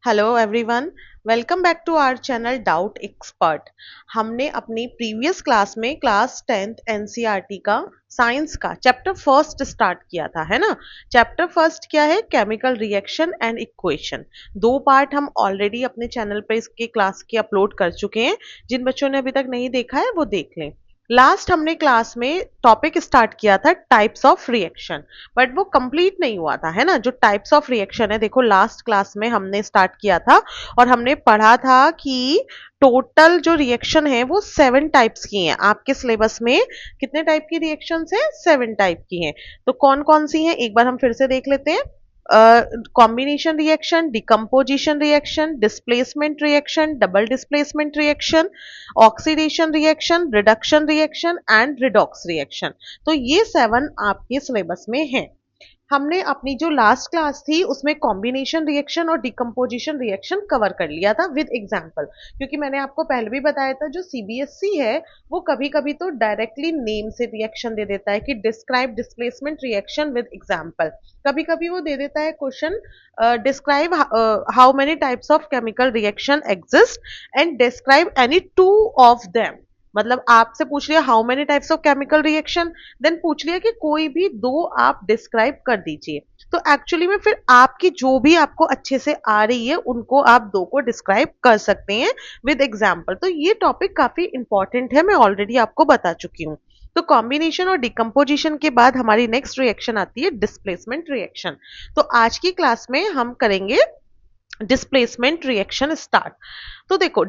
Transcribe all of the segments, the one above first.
Hello everyone, welcome back to our channel doubt expert. हमने अपनी previous class में class 10th NCERT का science का चैप्टर फर्स्ट स्टार्ट किया था, है ना। चैप्टर फर्स्ट क्या है? Chemical reaction and equation. दो पार्ट हम ऑलरेडी अपने चैनल पे इसके क्लास के अपलोड कर चुके हैं। जिन बच्चों ने अभी तक नहीं देखा है वो देख लें। लास्ट हमने क्लास में टॉपिक स्टार्ट किया था टाइप्स ऑफ रिएक्शन, बट वो कंप्लीट नहीं हुआ था, है ना। जो टाइप्स ऑफ रिएक्शन है, देखो लास्ट क्लास में हमने स्टार्ट किया था और हमने पढ़ा था कि टोटल जो रिएक्शन है वो 7 टाइप्स की हैं। आपके सिलेबस में कितने टाइप की रिएक्शंस हैं? 7 टाइप की हैं। तो कौन कौन सी हैं एक बार हम फिर से देख लेते हैं। Combination reaction, decomposition reaction, displacement reaction, double displacement reaction, oxidation reaction, reduction reaction and redox reaction. तो ये 7 आपके सिलेबस में हैं। हमने अपनी जो लास्ट क्लास थी उसमें कॉम्बिनेशन रिएक्शन और डिकम्पोजिशन रिएक्शन कवर कर लिया था विद एग्जांपल, क्योंकि मैंने आपको पहले भी बताया था जो सीबीएसई है वो कभी कभी तो डायरेक्टली नेम से रिएक्शन दे देता है कि describe displacement reaction with example. कभी कभी वो दे देता है question, describe how many types of chemical reaction exist and describe any two of them. मतलब आपसे पूछ लिया how many types of chemical reaction, then पूछ लिया कि कोई भी दो आप डिस्क्राइब कर दीजिए। तो एक्चुअली में फिर आपकी जो भी आपको अच्छे से आ रही है उनको आप दो को डिस्क्राइब कर सकते हैं विद एग्जांपल। तो ये टॉपिक काफी इंपॉर्टेंट है, मैं ऑलरेडी आपको बता चुकी हूँ। तो कॉम्बिनेशन और डिकम्पोजिशन के बाद हमारी नेक्स्ट रिएक्शन आती है डिस्प्लेसमेंट रिएक्शन। तो आज की क्लास में हम करेंगे डिस्प्लेसमेंट रिएक्शन स्टार्ट। तो देखो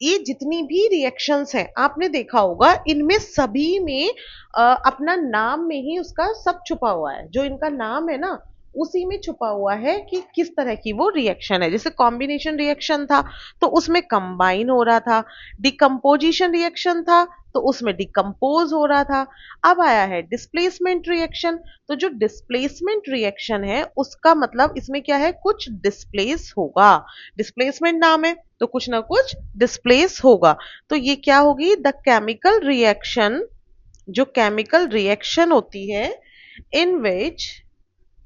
ये जितनी भी रिएक्शंस हैं आपने देखा होगा इनमें सभी में अपना नाम में ही उसका सब छुपा हुआ है। जो इनका नाम है ना उसी में छुपा हुआ है कि किस तरह की वो रिएक्शन है। जैसे कॉम्बिनेशन रिएक्शन था तो उसमें कंबाइन हो रहा था, डिकम्पोजिशन रिएक्शन था तो उसमें डिकम्पोज हो रहा था। अब आया है डिस्प्लेसमेंट रिएक्शन। तो जो डिस्प्लेसमेंट रिएक्शन है उसका मतलब इसमें क्या है? कुछ डिस्प्लेस होगा। डिस्प्लेसमेंट नाम है तो कुछ ना कुछ डिस्प्लेस होगा। तो ये क्या होगी? द केमिकल रिएक्शन, जो केमिकल रिएक्शन होती है इन विच,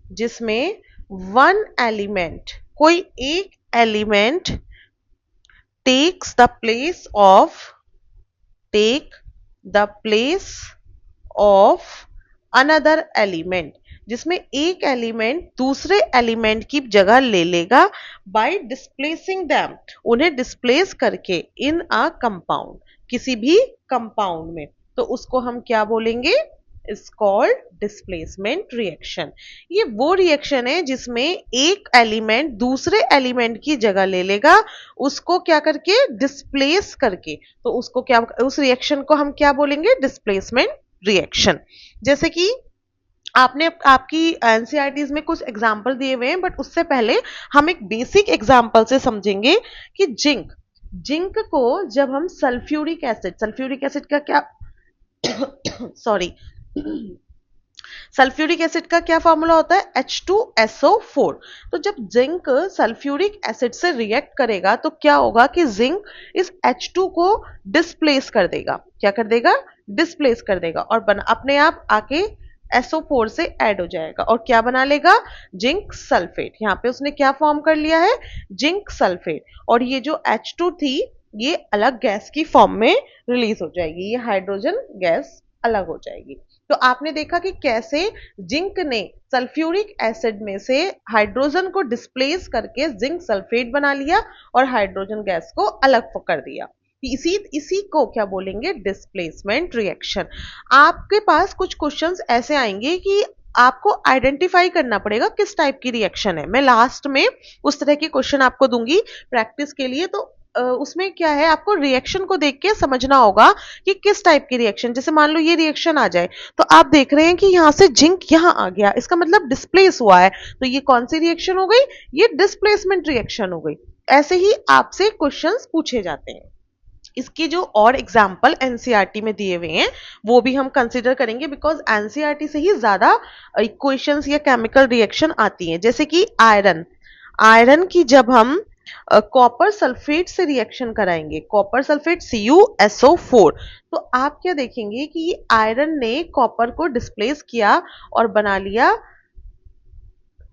जिसमें वन एलिमेंट, कोई एक element takes the place of, take the place of another element, जिसमें एक एलिमेंट दूसरे एलिमेंट की जगह ले लेगा बाय डिस्प्लेसिंग दैम, उन्हें डिस्प्लेस करके इन अ कंपाउंड, किसी भी कंपाउंड में। तो उसको हम क्या बोलेंगे? Is called displacement reaction. ये वो रिएक्शन है जिसमें एक एलिमेंट दूसरे एलिमेंट की जगह ले लेगा, उसको क्या करके? डिस्प्लेस करके। तो उसको क्या, उस रिएक्शन को हम क्या बोलेंगे? Displacement reaction. जैसे कि आपने आपकी एनसीईआरटीज में कुछ एग्जाम्पल दिए हुए हैं, बट उससे पहले हम एक बेसिक एग्जाम्पल से समझेंगे कि जिंक, जिंक को जब हम सल्फ्यूरिक एसिड, सल्फ्यूरिक एसिड का क्या सॉरी सल्फ्यूरिक एसिड का क्या फॉर्मूला होता है? H2SO4। तो जब जिंक सल्फ्यूरिक एसिड से रिएक्ट करेगा तो क्या होगा कि जिंक इस H2 को डिस्प्लेस कर देगा। क्या कर देगा? डिस्प्लेस कर देगा और अपने आप आके SO4 से ऐड हो जाएगा और क्या बना लेगा? Zinc sulphate. यहाँ पे उसने क्या फॉर्म कर लिया है? Zinc sulphate. और ये जो H2 थी ये अलग गैस की फॉर्म में रिलीज हो जाएगी, ये हाइड्रोजन गैस अलग हो जाएगी। तो आपने देखा कि कैसे जिंक ने सल्फ्यूरिक एसिड में से हाइड्रोजन को डिस्प्लेस करके जिंक सल्फेट बना लिया और हाइड्रोजन गैस को अलग कर दिया। इसी को क्या बोलेंगे? Displacement reaction. आपके पास कुछ क्वेश्चंस ऐसे आएंगे कि आपको आइडेंटिफाई करना पड़ेगा किस टाइप की रिएक्शन है। मैं लास्ट में उस तरह के क्वेश्चन आपको दूंगी प्रैक्टिस के लिए। तो उसमें क्या है, आपको रिएक्शन को देख के समझना होगा कि किस टाइप की रिएक्शन। जैसे मान लो ये रिएक्शन आ जाए तो आप देख रहे हैं कि यहां से जिंक यहां आ गया, इसका मतलब डिस्प्लेस हुआ है। तो ये कौन सी रिएक्शन हो गई? ये डिस्प्लेसमेंट रिएक्शन हो गई। ऐसे ही आपसे क्वेश्चंस पूछे जाते हैं। इसकी जो और एग्जाम्पल एनसीईआरटी में दिए हुए हैं वो भी हम कंसिडर करेंगे, बिकॉज एनसीईआरटी से ही ज्यादा इक्वेशंस या केमिकल रिएक्शन आती हैं। जैसे कि आयरन, आयरन की जब हम कॉपर सल्फेट से रिएक्शन कराएंगे, कॉपर सल्फेट CuSO4, तो आप क्या देखेंगे कि आयरन ने कॉपर को डिस्प्लेस किया और बना लिया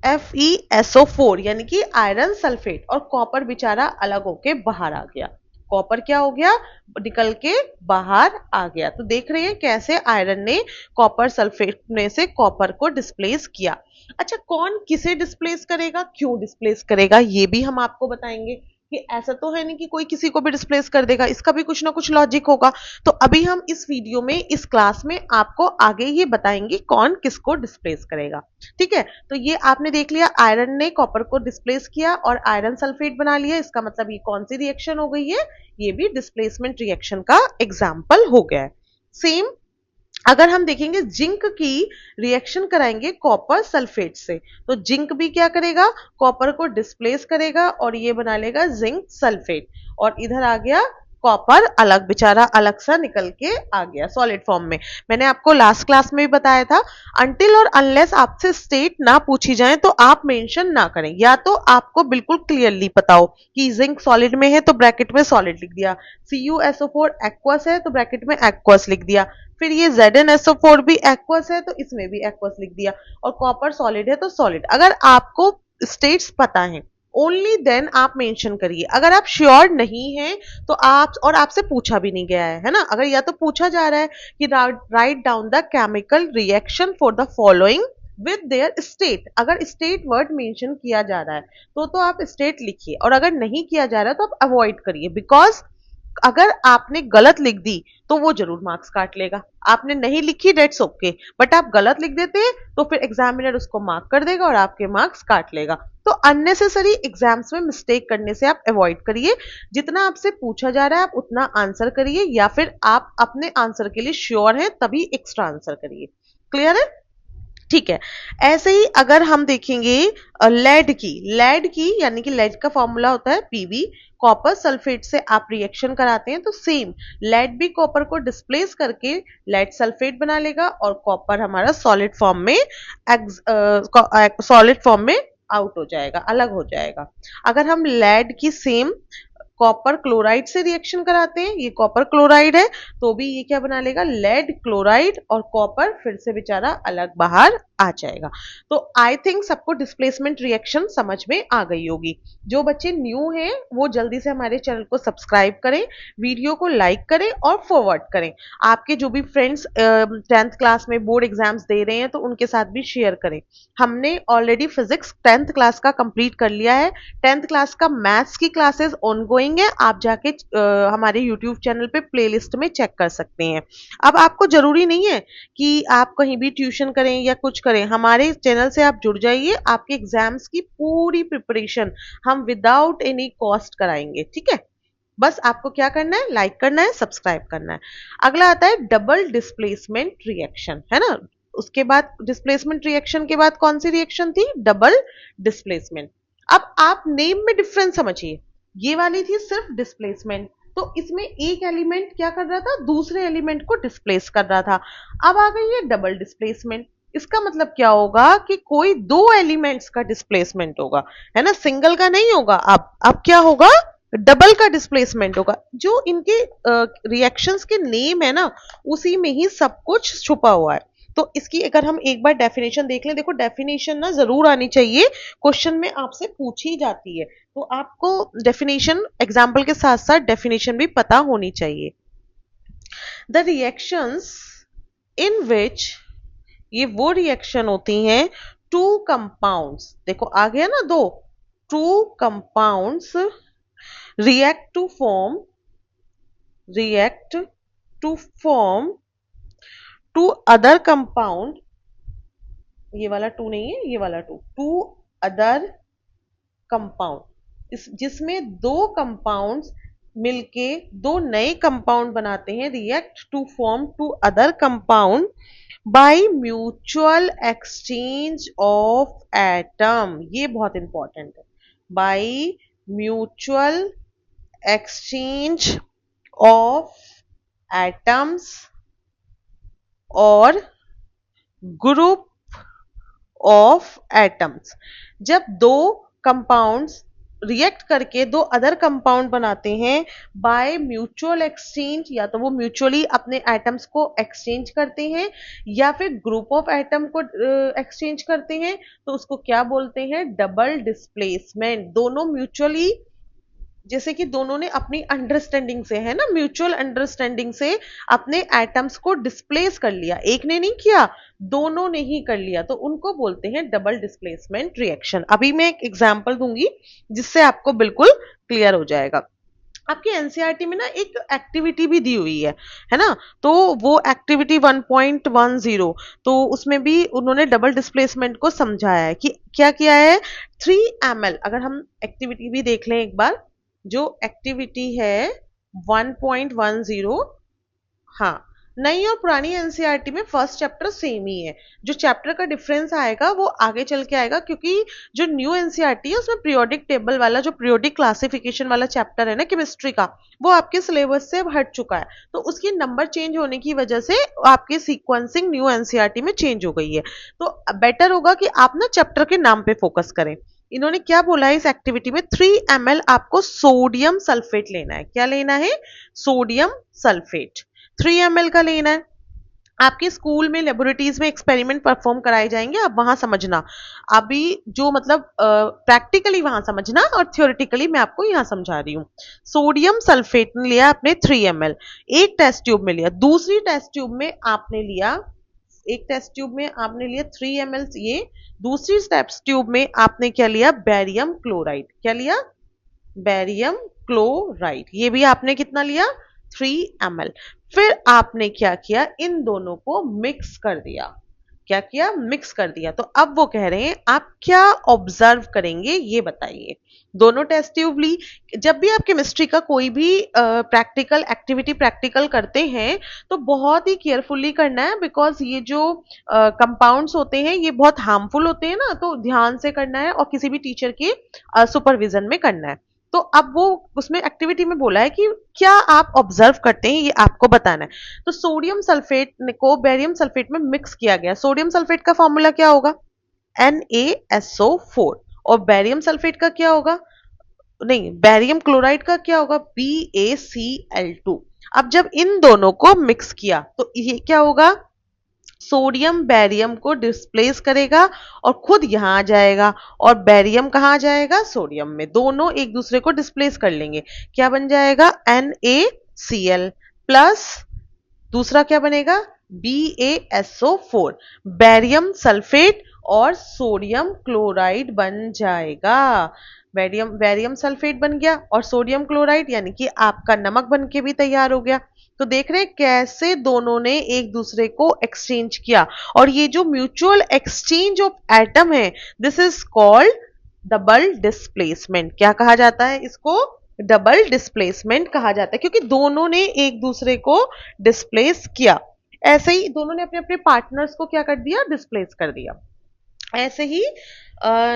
FeSO4 यानी कि आयरन सल्फेट, और कॉपर बेचारा अलग होके बाहर आ गया। कॉपर क्या हो गया, निकल के बाहर आ गया। तो देख रहे हैं कैसे आयरन ने कॉपर सल्फेट में से कॉपर को डिस्प्लेस किया। अच्छा, कौन किसे डिस्प्लेस करेगा, क्यों डिस्प्लेस करेगा, ये भी हम आपको बताएंगे कि ऐसा तो है नहीं कि कोई किसी को भी डिस्प्लेस कर देगा, इसका भी कुछ ना कुछ लॉजिक होगा। तो अभी हम इस वीडियो में, इस क्लास में आपको आगे ये बताएंगे कौन किसको डिस्प्लेस करेगा। ठीक है, तो ये आपने देख लिया, आयरन ने कॉपर को डिस्प्लेस किया और आयरन सल्फेट बना लिया। इसका मतलब ये कौन सी रिएक्शन हो गई है, ये भी डिस्प्लेसमेंट रिएक्शन का एग्जाम्पल हो गया है। सेम अगर हम देखेंगे जिंक की रिएक्शन कराएंगे कॉपर सल्फेट से, तो जिंक भी क्या करेगा, कॉपर को डिस्प्लेस करेगा और ये बना लेगा जिंक सल्फेट, और इधर आ गया कॉपर अलग, बेचारा अलग सा निकल के आ गया सॉलिड फॉर्म में। मैंने आपको लास्ट क्लास में भी बताया था, अनटिल और अनलेस आपसे स्टेट ना पूछी जाए तो आप मेंशन ना करें, या तो आपको बिल्कुल क्लियरली पता हो कि जिंक सॉलिड में है तो ब्रैकेट में सॉलिड लिख दिया, CuSO4 एक्वस है तो ब्रैकेट में एक्वस लिख दिया, फिर ये ZnSO4 भी एक्वस है तो इसमें भी एक्वस लिख दिया, और कॉपर सॉलिड है तो सॉलिड। अगर आपको स्टेट्स पता है ओनली देन आप मेंशन करिए। अगर आप श्योर नहीं है तो आप, और आपसे पूछा भी नहीं गया है ना, अगर या तो पूछा जा रहा है कि write down the chemical reaction for the following with their state, अगर स्टेट वर्ड मेंशन किया जा रहा है तो आप स्टेट लिखिए, और अगर नहीं किया जा रहा है तो आप अवॉइड करिए, बिकॉज अगर आपने गलत लिख दी तो वो जरूर मार्क्स काट लेगा। आपने नहीं लिखी डेट्स ओके, बट आप गलत लिख देते हैं तो फिर एग्जामिनर उसको मार्क कर देगा और आपके मार्क्स काट लेगा। तो अननेसेसरी एग्जाम्स में मिस्टेक करने से आप अवॉइड करिए। जितना आपसे पूछा जा रहा है आप उतना आंसर करिए, या फिर आप अपने आंसर के लिए श्योर हैं तभी एक्स्ट्रा आंसर करिए। क्लियर है? ठीक है। ऐसे ही अगर हम देखेंगे लेड की यानी कि लेड का फॉर्मूला होता है पीबी, कॉपर सल्फेट से आप रिएक्शन कराते हैं तो सेम लेड भी कॉपर को डिस्प्लेस करके लेड सल्फेट बना लेगा, और कॉपर हमारा सॉलिड फॉर्म में आउट हो जाएगा, अलग हो जाएगा। अगर हम लेड की सेम कॉपर क्लोराइड से रिएक्शन कराते हैं, ये कॉपर क्लोराइड है, तो भी ये क्या बना लेगा, लेड क्लोराइड, और कॉपर फिर से बेचारा अलग बाहर आ जाएगा। तो आई थिंक सबको डिस्प्लेसमेंट रिएक्शन समझ में आ गई होगी। जो बच्चे न्यू हैं वो जल्दी से हमारे चैनल को सब्सक्राइब करें, वीडियो को लाइक करें और फॉरवर्ड करें। आपके जो भी फ्रेंड्स 10th क्लास में बोर्ड एग्जाम्स दे रहे हैं तो उनके साथ भी शेयर करें। हमने ऑलरेडी फिजिक्स 10th क्लास का कंप्लीट कर लिया है, 10th क्लास का मैथ्स की क्लासेस ऑनगोइंग है, आप जाके हमारे यूट्यूब चैनल पे प्लेलिस्ट में चेक कर सकते हैं। अब आपको जरूरी नहीं है कि आप कहीं भी ट्यूशन करें या कुछ करें, हमारे चैनल से आप जुड़ जाइए, आपके एग्जाम्स की पूरी प्रिपरेशन हम विदाउट एनी कॉस्ट कराएंगे। ठीक है, बस आपको क्या करना है, लाइक करना है, सब्सक्राइब करना है। अगला आता है डबल डिस्प्लेसमेंट रिएक्शन, है ना। उसके बाद डिस्प्लेसमेंट रिएक्शन के बाद कौन सी रिएक्शन थी, डबल डिस्प्लेसमेंट। अब आप नेम में डिफरेंस समझिए, ये वाली थी सिर्फ डिस्प्लेसमेंट, तो इसमें एक एलिमेंट क्या कर रहा था, दूसरे एलिमेंट को डिस्प्लेस कर रहा था। अब आ गई है डबल डिस्प्लेसमेंट, इसका मतलब क्या होगा कि कोई दो एलिमेंट्स का डिस्प्लेसमेंट होगा, है ना, सिंगल का नहीं होगा। अब क्या होगा, डबल का डिस्प्लेसमेंट होगा। जो इनके रिएक्शंस के नेम है ना, उसी में ही सब कुछ छुपा हुआ है। तो इसकी अगर हम एक बार डेफिनेशन देख लें, देखो डेफिनेशन ना जरूर आनी चाहिए, क्वेश्चन में आपसे पूछी जाती है, तो आपको डेफिनेशन एग्जाम्पल के साथ साथ डेफिनेशन भी पता होनी चाहिए। द रिएक्शंस इन विच, ये वो रिएक्शन होती हैं, टू कंपाउंड्स, देखो आ गया ना दो, two compounds react to form react to form two other compound, ये वाला टू नहीं है, ये वाला टू अदर कंपाउंड, इस जिसमें दो कंपाउंड्स मिलके दो नए कंपाउंड बनाते हैं, react to form two other compound by mutual exchange of atom, ये बहुत इंपॉर्टेंट है, by mutual exchange of atoms और group of atoms। जब दो कंपाउंड्स रिएक्ट करके दो अदर कंपाउंड बनाते हैं बाय म्यूचुअल एक्सचेंज, या तो वो म्यूचुअली अपने एटम्स को एक्सचेंज करते हैं या फिर ग्रुप ऑफ एटम को एक्सचेंज करते हैं, तो उसको क्या बोलते हैं, डबल डिस्प्लेसमेंट। दोनों म्यूचुअली, जैसे कि दोनों ने अपनी अंडरस्टैंडिंग से, है ना, म्यूचुअल अंडरस्टैंडिंग से अपने एटम्स को डिस्प्लेस कर लिया, एक ने नहीं किया, दोनों ने ही कर लिया, तो उनको बोलते हैं डबल डिस्प्लेसमेंट रिएक्शन। अभी मैं एक एग्जांपल दूंगी जिससे आपको बिल्कुल क्लियर हो जाएगा। आपकी एनसीईआरटी में ना एक एक्टिविटी भी दी हुई है ना, तो वो एक्टिविटी 1.10, तो उसमें भी उन्होंने डबल डिस्प्लेसमेंट को समझाया है कि क्या किया है। 3 ml, अगर हम एक्टिविटी भी देख लें एक बार, जो एक्टिविटी है 1.10, हाँ, नई और पुरानी एनसीईआरटी में फर्स्ट चैप्टर सेम ही है। जो चैप्टर का डिफरेंस आएगा वो आगे चल के आएगा, क्योंकि जो न्यू एनसीईआरटी है उसमें पीरियोडिक टेबल वाला, जो पीरियोडिक क्लासिफिकेशन वाला चैप्टर है ना केमिस्ट्री का, वो आपके सिलेबस से हट चुका है, तो उसकी नंबर चेंज होने की वजह से आपकी सीक्वेंसिंग न्यू एनसीईआरटी में चेंज हो गई है। तो बेटर होगा कि आप ना चैप्टर के नाम पे फोकस करें। इन्होंने क्या बोला है इस एक्टिविटी में, 3 ml आपको सोडियम सल्फेट लेना है। क्या लेना है, सोडियम सल्फेट 3 ml का लेना है। आपके स्कूल में लेबोरेटरीज में एक्सपेरिमेंट परफॉर्म कराए जाएंगे, आप वहां समझना। अभी जो मतलब प्रैक्टिकली वहां समझना, और थ्योरेटिकली मैं आपको यहां समझा रही हूँ। सोडियम सल्फेट ने लिया आपने 3 ml, एक टेस्ट ट्यूब में लिया। दूसरी टेस्ट ट्यूब में आपने लिया, एक टेस्ट ट्यूब में आपने लिया 3 ml ये, दूसरी टेस्ट ट्यूब में आपने क्या लिया, बैरियम क्लोराइड। क्या लिया, बैरियम क्लोराइड। ये भी आपने कितना लिया, 3 ml। फिर आपने क्या किया, इन दोनों को मिक्स कर दिया। क्या किया, मिक्स कर दिया। तो अब वो कह रहे हैं आप क्या ऑब्जर्व करेंगे ये बताइए। दोनों टेस्ट ट्यूब ली। जब भी आप केमिस्ट्री का कोई भी प्रैक्टिकल एक्टिविटी प्रैक्टिकल करते हैं तो बहुत ही केयरफुली करना है, बिकॉज ये जो कंपाउंड्स होते हैं ये बहुत हार्मफुल होते हैं ना, तो ध्यान से करना है और किसी भी टीचर के सुपरविजन में करना है। तो अब वो उसमें एक्टिविटी में बोला है कि क्या आप ऑब्जर्व करते हैं ये आपको बताना है। तो सोडियम सल्फेट को बेरियम सल्फेट में मिक्स किया गया। सोडियम सल्फेट का फॉर्मूला क्या होगा, NaSO4, और बेरियम सल्फेट का क्या होगा, नहीं, बेरियम क्लोराइड का क्या होगा, BaCl2। अब जब इन दोनों को मिक्स किया तो ये क्या होगा, सोडियम बैरियम को डिस्प्लेस करेगा और खुद यहां आ जाएगा, और बैरियम कहां आ जाएगा, सोडियम में। दोनों एक दूसरे को डिस्प्लेस कर लेंगे। क्या बन जाएगा, NaCl प्लस दूसरा क्या बनेगा, BaSO4, बैरियम सल्फेट और सोडियम क्लोराइड बन जाएगा। बैरियम सल्फेट बन गया और सोडियम क्लोराइड, यानी कि आपका नमक बन के भी तैयार हो गया। तो देख रहे हैं कैसे दोनों ने एक दूसरे को एक्सचेंज किया, और ये जो म्यूचुअल एक्सचेंज ऑफ एटम है, this is called double displacement. क्या कहा जाता है इसको, डबल डिस्प्लेसमेंट कहा जाता है, क्योंकि दोनों ने एक दूसरे को डिस्प्लेस किया। ऐसे ही दोनों ने अपने अपने पार्टनर्स को क्या कर दिया, डिस्प्लेस कर दिया। ऐसे ही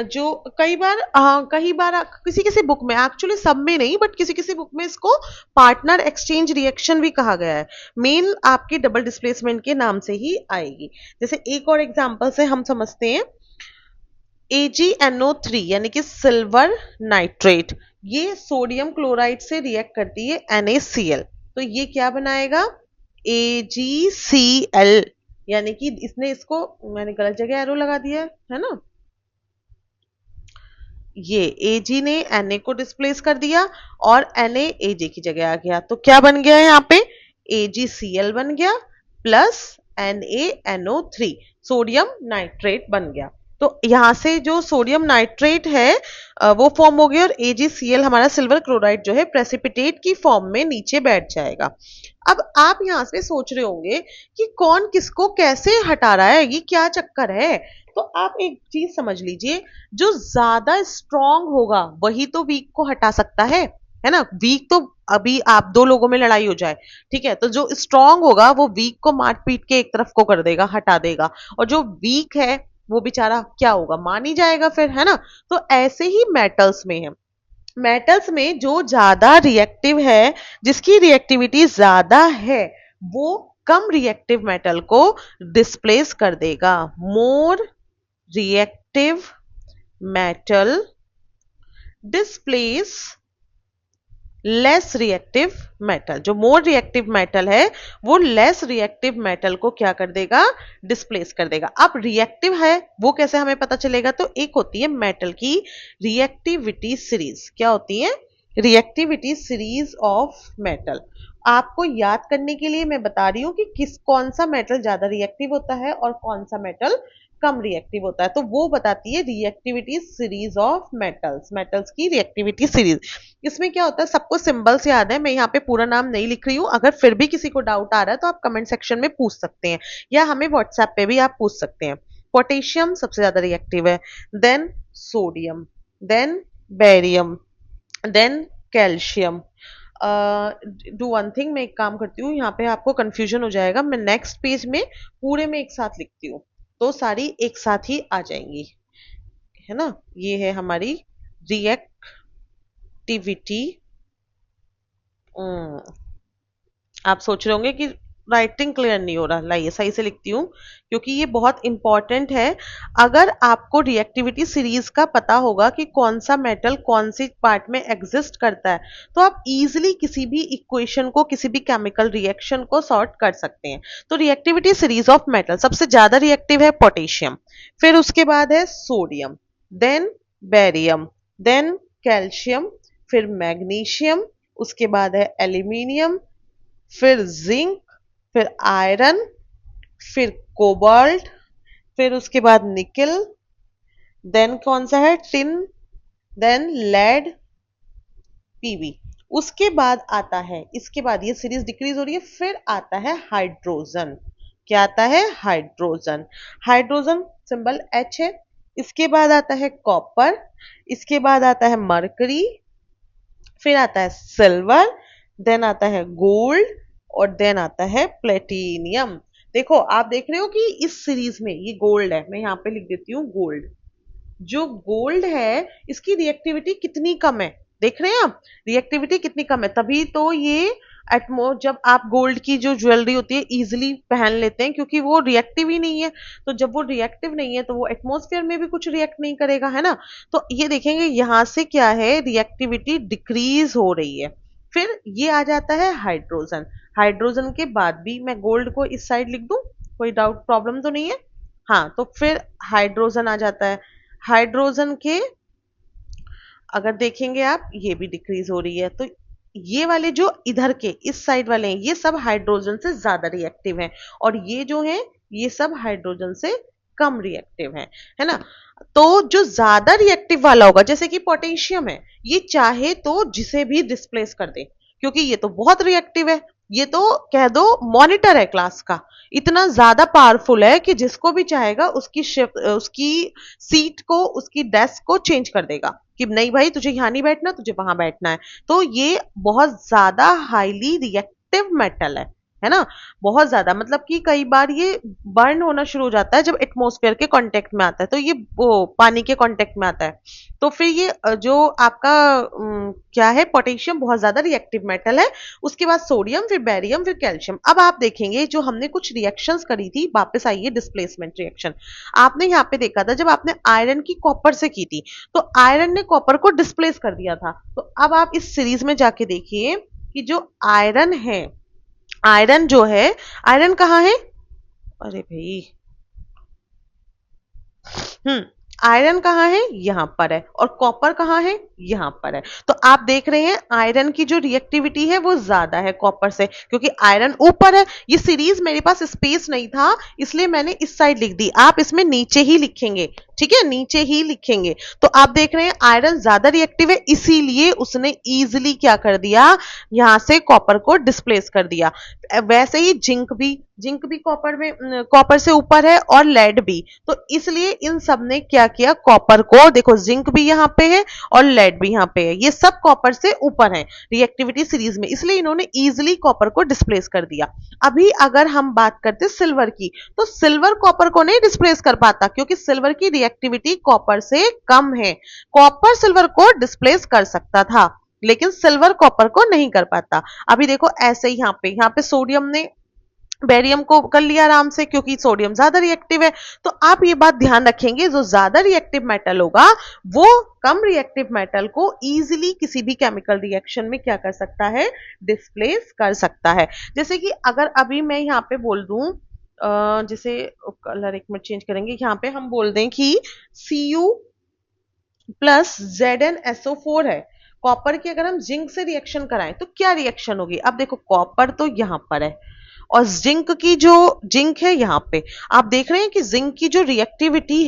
जो कई बार किसी किसी बुक में, एक्चुअली सब में नहीं बट किसी किसी बुक में इसको पार्टनर एक्सचेंज रिएक्शन भी कहा गया है। मेन आपके डबल डिस्प्लेसमेंट के नाम से ही आएगी। जैसे एक और एग्जांपल से हम समझते हैं, AgNO3 यानी कि सिल्वर नाइट्रेट, ये सोडियम क्लोराइड से रिएक्ट करती है NaCl, तो ये क्या बनाएगा, AgCl, यानी कि इसने इसको, मैंने गलत जगह एरो लगा दिया है ना, ये Ag ने Na को डिस्प्लेस कर दिया और Na Ag की जगह आ गया, तो क्या बन गया यहाँ पे, AgCl बन गया प्लस NaNO3, सोडियम नाइट्रेट बन गया। तो यहां से जो सोडियम नाइट्रेट है वो फॉर्म हो गया, और AgCl हमारा सिल्वर क्लोराइड जो है प्रेसिपिटेट की फॉर्म में नीचे बैठ जाएगा। अब आप यहां से सोच रहे होंगे कि कौन किसको कैसे हटा रहा है, ये क्या चक्कर है। तो आप एक चीज समझ लीजिए, जो ज्यादा स्ट्रांग होगा वही तो वीक को हटा सकता है ना। वीक तो अभी आप दो लोगों में लड़ाई हो जाए, ठीक है, तो जो स्ट्रांग होगा वो वीक को मार पीट के एक तरफ को कर देगा, हटा देगा, और जो वीक है वो बेचारा क्या होगा, मान ही जाएगा फिर, है ना। तो ऐसे ही मेटल्स में है, मेटल्स में जो ज्यादा रिएक्टिव है, जिसकी रिएक्टिविटी ज्यादा है, वो कम रिएक्टिव मेटल को डिस्प्लेस कर देगा। More reactive metal displace less reactive metal. जो मोर रिएक्टिव मेटल है वो लेस रिएक्टिव मेटल को क्या कर देगा, डिस्प्लेस कर देगा। अब रिएक्टिव है वो कैसे हमें पता चलेगा, तो एक होती है मेटल की रिएक्टिविटी सीरीज। क्या होती है, रिएक्टिविटी सीरीज ऑफ मेटल। आपको याद करने के लिए मैं बता रही हूं कि कौन सा मेटल ज्यादा रिएक्टिव होता है और कौन सा मेटल कम रिएक्टिव होता है, तो वो बताती है reactivity series of metals, metals की रिएक्टिविटी सीरीज। इसमें क्या होता है, सबको सिंबल से याद है, मैं यहाँ पे पूरा नाम नहीं लिख रही हूँ। अगर फिर भी किसी को डाउट आ रहा है तो आप कमेंट सेक्शन में पूछ सकते हैं या हमें व्हाट्सएप पे भी आप पूछ सकते हैं। पोटेशियम सबसे ज्यादा रिएक्टिव है, then sodium, then barium, then calcium. Do one thing, मैं एक काम करती हूँ, यहाँ पे आपको कंफ्यूजन हो जाएगा, मैं नेक्स्ट पेज में पूरे में एक साथ लिखती हूँ तो सारी एक साथ ही आ जाएंगी, है ना। ये है हमारी रिएक्टिविटी। आप सोच रहे होंगे कि राइटिंग क्लियर नहीं हो रहा, लाइए सही से लिखती हूँ क्योंकि ये बहुत इंपॉर्टेंट है। अगर आपको रिएक्टिविटी सीरीज का पता होगा कि कौन सा मेटल कौन सी पार्ट में एग्जिस्ट करता है तो आप इजीली किसी भी इक्वेशन को, किसी भी केमिकल रिएक्शन को सॉर्ट कर सकते हैं। तो रिएक्टिविटी सीरीज ऑफ मेटल, सबसे ज्यादा रिएक्टिव है पोटेशियम, फिर उसके बाद है sodium, then barium, then calcium, फिर मैग्नीशियम, उसके बाद है एल्यूमिनियम, फिर जिंक, फिर आयरन, फिर कोबाल्ट, फिर उसके बाद निकल, देन कौन सा है, टिन, देन लेड, पीवी। उसके बाद आता है, इसके बाद ये सीरीज डिक्रीज हो रही है, फिर आता है हाइड्रोजन। क्या आता है, हाइड्रोजन। हाइड्रोजन सिंबल H है। इसके बाद आता है कॉपर, इसके बाद आता है मरकरी, फिर आता है सिल्वर, देन आता है गोल्ड और देन आता है प्लेटिनियम। देखो आप देख रहे हो कि इस सीरीज में ये गोल्ड है, मैं यहाँ पे लिख देती हूँ गोल्ड। जो गोल्ड है इसकी रिएक्टिविटी कितनी कम है, देख रहे हैं आप, रिएक्टिविटी कितनी कम है, तभी तो ये जब आप गोल्ड की जो ज्वेलरी होती है इजीली पहन लेते हैं क्योंकि वो रिएक्टिव ही नहीं है। तो जब वो रिएक्टिव नहीं है तो वो एटमॉस्फेयर में भी कुछ रिएक्ट नहीं करेगा, है ना। तो ये देखेंगे यहां से क्या है, रिएक्टिविटी डिक्रीज हो रही है। फिर ये आ जाता है हाइड्रोजन। हाइड्रोजन के बाद भी मैं गोल्ड को इस साइड लिख दूं, कोई डाउट प्रॉब्लम तो नहीं है। हाँ, तो फिर हाइड्रोजन आ जाता है। हाइड्रोजन के अगर देखेंगे आप, ये भी डिक्रीज हो रही है। तो ये वाले जो इधर के इस साइड वाले हैं ये सब हाइड्रोजन से ज्यादा रिएक्टिव हैं और ये जो है ये सब हाइड्रोजन से कम रिएक्टिव है ना। तो जो ज्यादा रिएक्टिव वाला होगा, जैसे कि पोटेशियम है, ये चाहे तो जिसे भी डिस्प्लेस कर दे क्योंकि ये तो बहुत रिएक्टिव है। ये तो कह दो मॉनिटर है क्लास का, इतना ज्यादा पावरफुल है कि जिसको भी चाहेगा उसकी शिफ्ट, उसकी सीट को, उसकी डेस्क को चेंज कर देगा कि नहीं भाई तुझे यहां नहीं बैठना, तुझे वहां बैठना है। तो ये बहुत ज्यादा हाईली रिएक्टिव मेटल है ना। बहुत ज्यादा, मतलब कि कई बार ये बर्न होना शुरू हो जाता है जब एटमॉस्फेयर के कांटेक्ट में आता है, तो ये वो पानी के कांटेक्ट में आता है। तो फिर ये जो आपका क्या है, पोटेशियम बहुत ज्यादा रिएक्टिव मेटल है। उसके बाद सोडियम, फिर बेरियम, फिर कैल्शियम। अब आप देखेंगे जो हमने कुछ रिएक्शंस करी थी, वापस आइए डिस्प्लेसमेंट रिएक्शन। आपने यहाँ पे देखा था जब आपने आयरन की कॉपर से की थी तो आयरन ने कॉपर को डिस्प्लेस कर दिया था। तो अब आप इस सीरीज में जाके देखिए कि जो आयरन है, आयरन जो है, आयरन कहाँ है, अरे भाई, आयरन कहाँ है, यहां पर है, और कॉपर कहाँ है, यहां पर है। तो आप देख रहे हैं आयरन की जो रिएक्टिविटी है वो ज्यादा है कॉपर से क्योंकि आयरन ऊपर है। ये सीरीज मेरे पास स्पेस नहीं था इसलिए मैंने इस साइड लिख दी, आप इसमें नीचे ही लिखेंगे, ठीक है, नीचे ही लिखेंगे। तो आप देख रहे हैं आयरन ज्यादा रिएक्टिव है इसीलिए उसने इजीली क्या कर दिया, यहां से कॉपर को डिस्प्लेस कर दिया। वैसे ही जिंक भी कॉपर में, कॉपर से ऊपर है और लेड भी। तो इसलिए इन सब ने क्या किया, कॉपर को, देखो जिंक भी यहाँ पे है और लेड भी यहाँ पे है, ये सब कॉपर से ऊपर है रिएक्टिविटी सीरीज में, इसलिए इन्होंने इजीली कॉपर को डिस्प्लेस कर दिया। अभी अगर हम बात करते सिल्वर की, तो सिल्वर कॉपर को नहीं डिस्प्लेस कर पाता क्योंकि सिल्वर की रिएक्टिविटी कॉपर से कम है। कॉपर सिल्वर को डिस्प्लेस कर सकता था लेकिन सिल्वर कॉपर को नहीं कर पाता। अभी देखो ऐसे ही यहाँ पे सोडियम ने बेरियम को कर लिया आराम से, क्योंकि सोडियम ज्यादा रिएक्टिव है। तो आप ये बात ध्यान रखेंगे, जो ज्यादा रिएक्टिव मेटल होगा वो कम रिएक्टिव मेटल को इजीली किसी भी केमिकल रिएक्शन में क्या कर सकता है, डिस्प्लेस कर सकता है। जैसे कि अगर अभी मैं यहाँ पे बोल दूं, जैसे कलर एक मिनट चेंज करेंगे, यहाँ पे हम बोल दें कि Cu प्लस ZnSO4 है, कॉपर की अगर हम जिंक से रिएक्शन कराएं तो क्या रिएक्शन होगी। अब देखो कॉपर तो यहाँ पर है और जिंक है यहाँ पे। आप देख रहे हैं कि जिंक की जो रिएक्टिविटी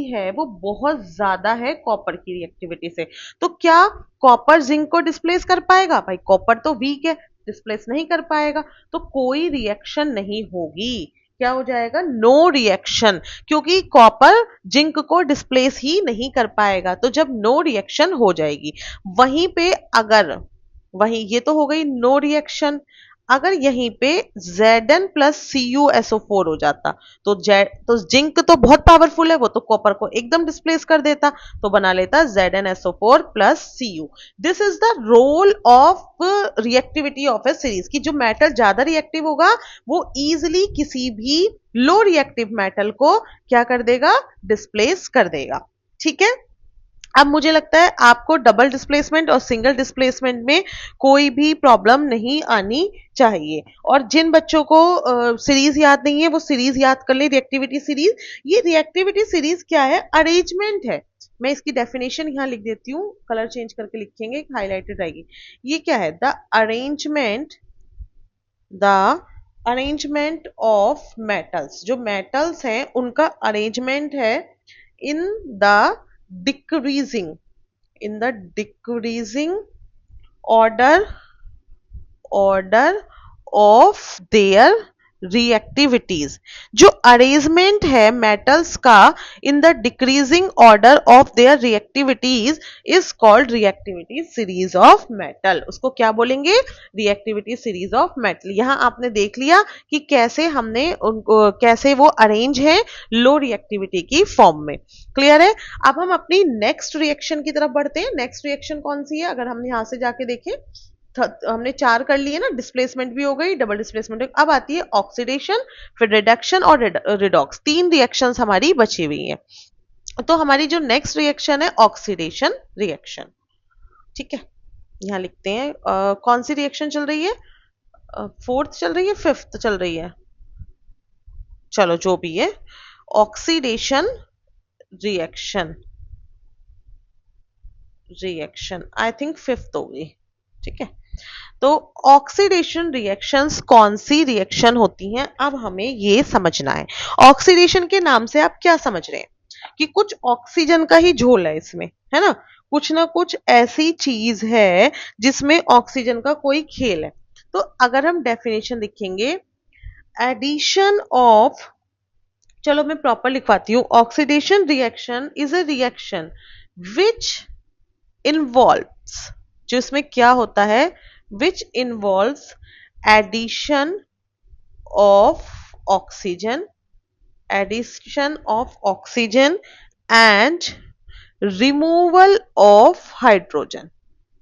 है, वो बहुत ज्यादा है कॉपर की रिएक्टिविटी से। तो क्या कॉपर जिंक को डिस्प्लेस कर पाएगा? भाई कॉपर तो वीक है, डिस्प्लेस नहीं कर पाएगा, तो कोई रिएक्शन नहीं होगी। क्या हो जाएगा? नो रिएक्शन, क्योंकि कॉपर जिंक को डिस्प्लेस ही नहीं कर पाएगा, तो जब नो रिएक्शन हो जाएगी। वहीं पे अगर वहीं ये तो हो गई नो रिएक्शन, अगर यहीं पे Zn प्लस CuSO4 हो जाता तो जिंक तो बहुत पावरफुल है, वो तो कॉपर को एकदम डिस्प्लेस कर देता, तो बना लेता ZnSO4 plus Cu। This is the role of reactivity of a series, की जो मेटल ज्यादा रिएक्टिव होगा वो इजिली किसी भी लो रिएक्टिव मेटल को क्या कर देगा, डिस्प्लेस कर देगा। ठीक है। अब मुझे लगता है आपको डबल डिस्प्लेसमेंट और सिंगल डिस्प्लेसमेंट में कोई भी प्रॉब्लम नहीं आनी चाहिए। और जिन बच्चों को सीरीज याद नहीं है वो सीरीज याद कर ले, रिएक्टिविटी सीरीज। ये रिएक्टिविटी सीरीज क्या है? अरेंजमेंट है। मैं इसकी डेफिनेशन यहां लिख देती हूँ, कलर चेंज करके लिखेंगे, हाईलाइटेड रहेगी। ये क्या है? द अरेंजमेंट ऑफ मेटल्स, जो मेटल्स हैं उनका अरेंजमेंट है in the decreasing decreasing order of their reactivities. जो अरेंजमेंट है मेटल्स का in the decreasing order of their reactivities is called reactivity series of metal. उसको क्या बोलेंगे? Reactivity series of metal. यहां आपने देख लिया कि कैसे हमने उनको, कैसे वो अरेंज है लो रिएक्टिविटी की फॉर्म में। क्लियर है? अब हम अपनी नेक्स्ट रिएक्शन की तरफ बढ़ते हैं। नेक्स्ट रिएक्शन कौन सी है? अगर हम यहां से जाके देखें, हमने 4 कर लिए ना, डिस्प्लेसमेंट भी हो गई, डबल डिस्प्लेसमेंट। अब आती है ऑक्सीडेशन, फिर रिडक्शन और रिडॉक्स। 3 रिएक्शंस हमारी बची हुई हैं। तो हमारी जो नेक्स्ट रिएक्शन है ऑक्सीडेशन रिएक्शन। ठीक है, यहां लिखते हैं कौन सी रिएक्शन चल रही है, फोर्थ चल रही है, फिफ्थ चल रही है, चलो जो भी है, oxidation reaction I think fifth होगी। ठीक है, तो ऑक्सीडेशन रिएक्शंस कौन सी रिएक्शन होती हैं, अब हमें ये समझना है। ऑक्सीडेशन के नाम से आप क्या समझ रहे हैं कि कुछ ऑक्सीजन का ही झोल है इसमें, है ना? कुछ ना कुछ ऐसी चीज है जिसमें ऑक्सीजन का कोई खेल है। तो अगर हम डेफिनेशन लिखेंगे, एडिशन ऑफ, चलो मैं प्रॉपर लिखवाती हूँ, oxidation reaction is a reaction which involves, जो इसमें क्या होता है, which involves addition of oxygen and removal of hydrogen।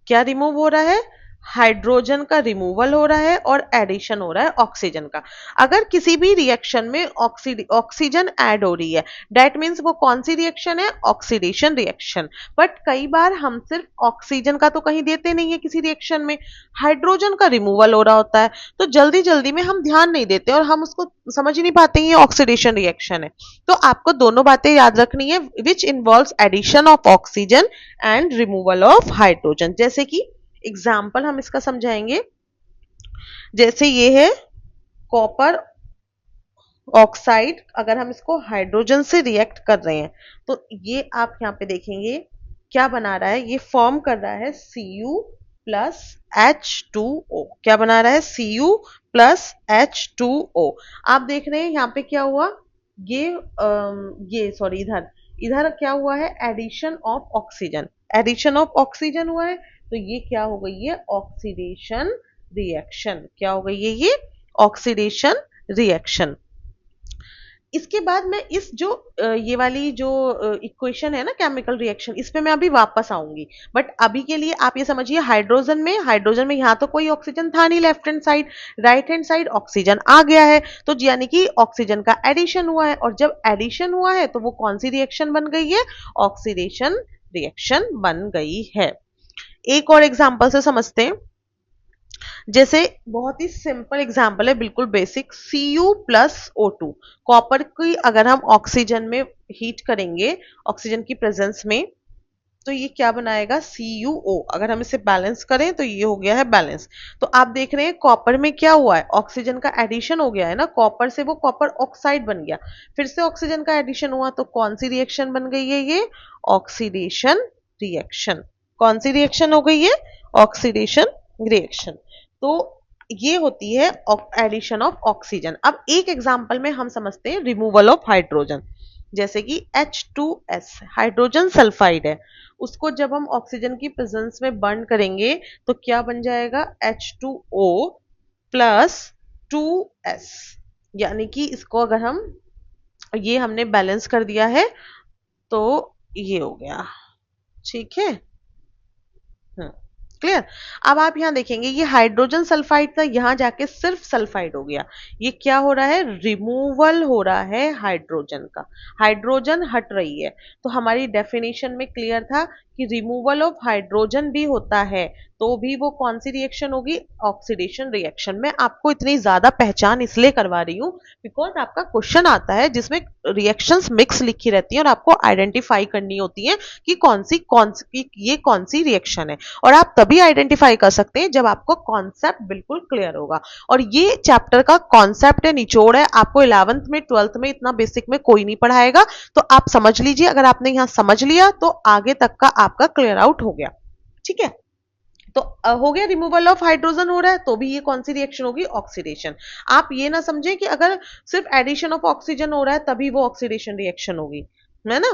क्या रिमूव हो रहा है? हाइड्रोजन का रिमूवल हो रहा है और एडिशन हो रहा है ऑक्सीजन का। अगर किसी भी रिएक्शन में ऑक्सीजन ऐड हो रही है, दैट मीन्स वो कौन सी रिएक्शन है? Oxidation reaction. बट कई बार हम सिर्फ ऑक्सीजन का तो कहीं देते नहीं है, किसी रिएक्शन में हाइड्रोजन का रिमूवल हो रहा होता है, तो जल्दी जल्दी में हम ध्यान नहीं देते और हम उसको समझ ही नहीं पाते ये ऑक्सीडेशन रिएक्शन है। तो आपको दोनों बातें याद रखनी है, which involves addition of oxygen and removal of hydrogen. जैसे कि एग्जाम्पल हम इसका समझाएंगे, जैसे ये है कॉपर ऑक्साइड, अगर हम इसको हाइड्रोजन से रिएक्ट कर रहे हैं तो ये आप यहाँ पे देखेंगे क्या बना रहा है, ये फॉर्म कर रहा है Cu प्लस H2O। क्या बना रहा है? Cu plus H2O। आप देख रहे हैं यहाँ पे क्या हुआ, ये सॉरी, इधर क्या हुआ है? एडिशन ऑफ ऑक्सीजन हुआ है, तो ये क्या हो गई है? Oxidation reaction. क्या हो गई है? ये ऑक्सीडेशन रिएक्शन। इसके बाद मैं इस जो ये वाली जो इक्वेशन है ना केमिकल रिएक्शन, इस पे मैं अभी वापस आऊंगी। बट अभी के लिए आप ये समझिए, हाइड्रोजन में यहाँ तो कोई ऑक्सीजन था नहीं, left hand side, right hand side oxygen आ गया है, तो यानी कि ऑक्सीजन का एडिशन हुआ है, और जब एडिशन हुआ है तो वो कौन सी रिएक्शन बन गई है? ऑक्सीडेशन रिएक्शन बन गई है। एक और एग्जांपल से समझते हैं। जैसे बहुत ही सिंपल एग्जांपल है, बिल्कुल basic, Cu plus O2, copper की अगर हम ऑक्सीजन में हीट करेंगे, ऑक्सीजन की प्रेजेंस में, तो ये क्या बनाएगा? CuO। अगर हम इसे बैलेंस करें तो ये हो गया है बैलेंस। तो आप देख रहे हैं कॉपर में क्या हुआ है? ऑक्सीजन का एडिशन हो गया है ना, कॉपर से वो कॉपर ऑक्साइड बन गया, फिर से ऑक्सीजन का एडिशन हुआ, तो कौन सी रिएक्शन बन गई है? ये ऑक्सीडेशन रिएक्शन। कौन सी रिएक्शन हो गई है? Oxidation reaction. तो ये होती है एडिशन ऑफ ऑक्सीजन। अब एक एग्जांपल में हम समझते हैं रिमूवल ऑफ हाइड्रोजन। जैसे कि H2S हाइड्रोजन सल्फाइड है, उसको जब हम ऑक्सीजन की प्रेजेंस में बर्न करेंगे तो क्या बन जाएगा? H2O plus 2S। यानी कि इसको अगर हम, ये हमने बैलेंस कर दिया है, तो ये हो गया। ठीक है, क्लियर। अब आप यहां देखेंगे ये हाइड्रोजन सल्फाइड था, यहां जाके सिर्फ सल्फाइड हो गया। ये क्या हो रहा है? रिमूवल हो रहा है हाइड्रोजन का, हाइड्रोजन हट रही है। तो हमारी डेफिनेशन में क्लियर था कि रिमूवल ऑफ हाइड्रोजन भी होता है, तो भी वो कौन सी रिएक्शन होगी? Oxidation reaction. मैं आपको इतनी ज्यादा पहचान इसलिए करवा रही हूँ बिकॉज आपका क्वेश्चन आता है जिसमें रिएक्शंस मिक्स लिखी रहती हैं और आपको आइडेंटिफाई करनी होती है कि ये कौन सी रिएक्शन है। और आप तभी आइडेंटिफाई कर सकते हैं जब आपको कॉन्सेप्ट बिल्कुल क्लियर होगा। और ये चैप्टर का कॉन्सेप्ट है, निचोड़ है, आपको 11th में 12th में इतना बेसिक में कोई नहीं पढ़ाएगा। तो आप समझ लीजिए, अगर आपने यहां समझ लिया तो आगे तक का आपका क्लियर आउट हो गया। ठीक है, तो हो गया, रिमूवल ऑफ हाइड्रोजन हो रहा है तो भी ये कौन सी रिएक्शन होगी? ऑक्सीडेशन। आप ये ना समझे कि अगर सिर्फ एडिशन ऑफ ऑक्सीजन हो रहा है तभी वो ऑक्सीडेशन रिएक्शन होगी, है ना।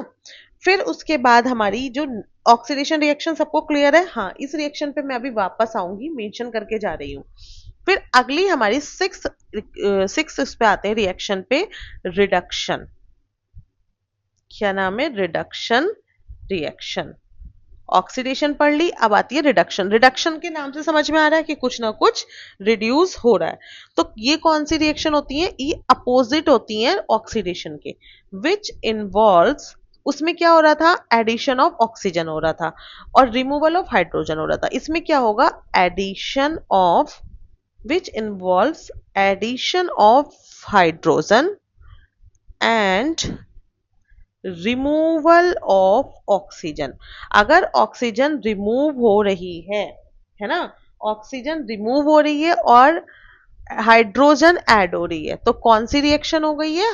फिर उसके बाद हमारी जो ऑक्सीडेशन रिएक्शन, सबको क्लियर है? हाँ, इस रिएक्शन पे मैं अभी वापस आऊंगी, मेंशन करके जा रही हूँ। फिर अगली हमारी सिक्स इस पे आते हैं रिएक्शन पे, रिडक्शन। क्या नाम है? Reduction reaction. ऑक्सीडेशन पढ़ ली, अब आती है रिडक्शन। रिडक्शन के नाम से समझ में आ रहा है कि कुछ ना कुछ रिड्यूस हो रहा है। तो ये कौन सी रिएक्शन होती है? ये अपोजिट होती है ऑक्सीडेशन के, विच इन्वॉल्व्स, उसमें क्या हो रहा था? एडिशन ऑफ ऑक्सीजन हो रहा था और रिमूवल ऑफ हाइड्रोजन हो रहा था। इसमें क्या होगा? Addition of, which involves addition of hydrogen and removal of oxygen. अगर ऑक्सीजन रिमूव हो रही है ना, ऑक्सीजन रिमूव हो रही है और हाइड्रोजन ऐड हो रही है, तो कौन सी रिएक्शन हो गई है?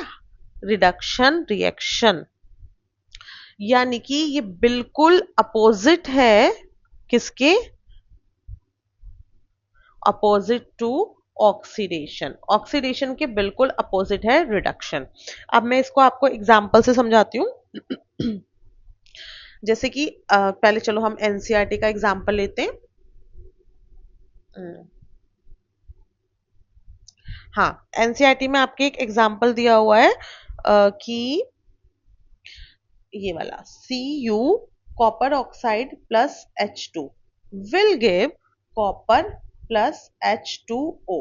Reduction reaction. यानी कि ये बिल्कुल अपोजिट है, किसके? Opposite to oxidation. ऑक्सीडेशन के बिल्कुल अपोजिट है रिडक्शन। अब मैं इसको आपको एग्जांपल से समझाती हूँ। जैसे कि पहले चलो हम एनसीईआरटी का एग्जांपल लेते हैं। हाँ, एनसीईआरटी में आपके एक एग्जांपल दिया हुआ है कि ये वाला Cu copper oxide plus H2 will give copper plus H2O।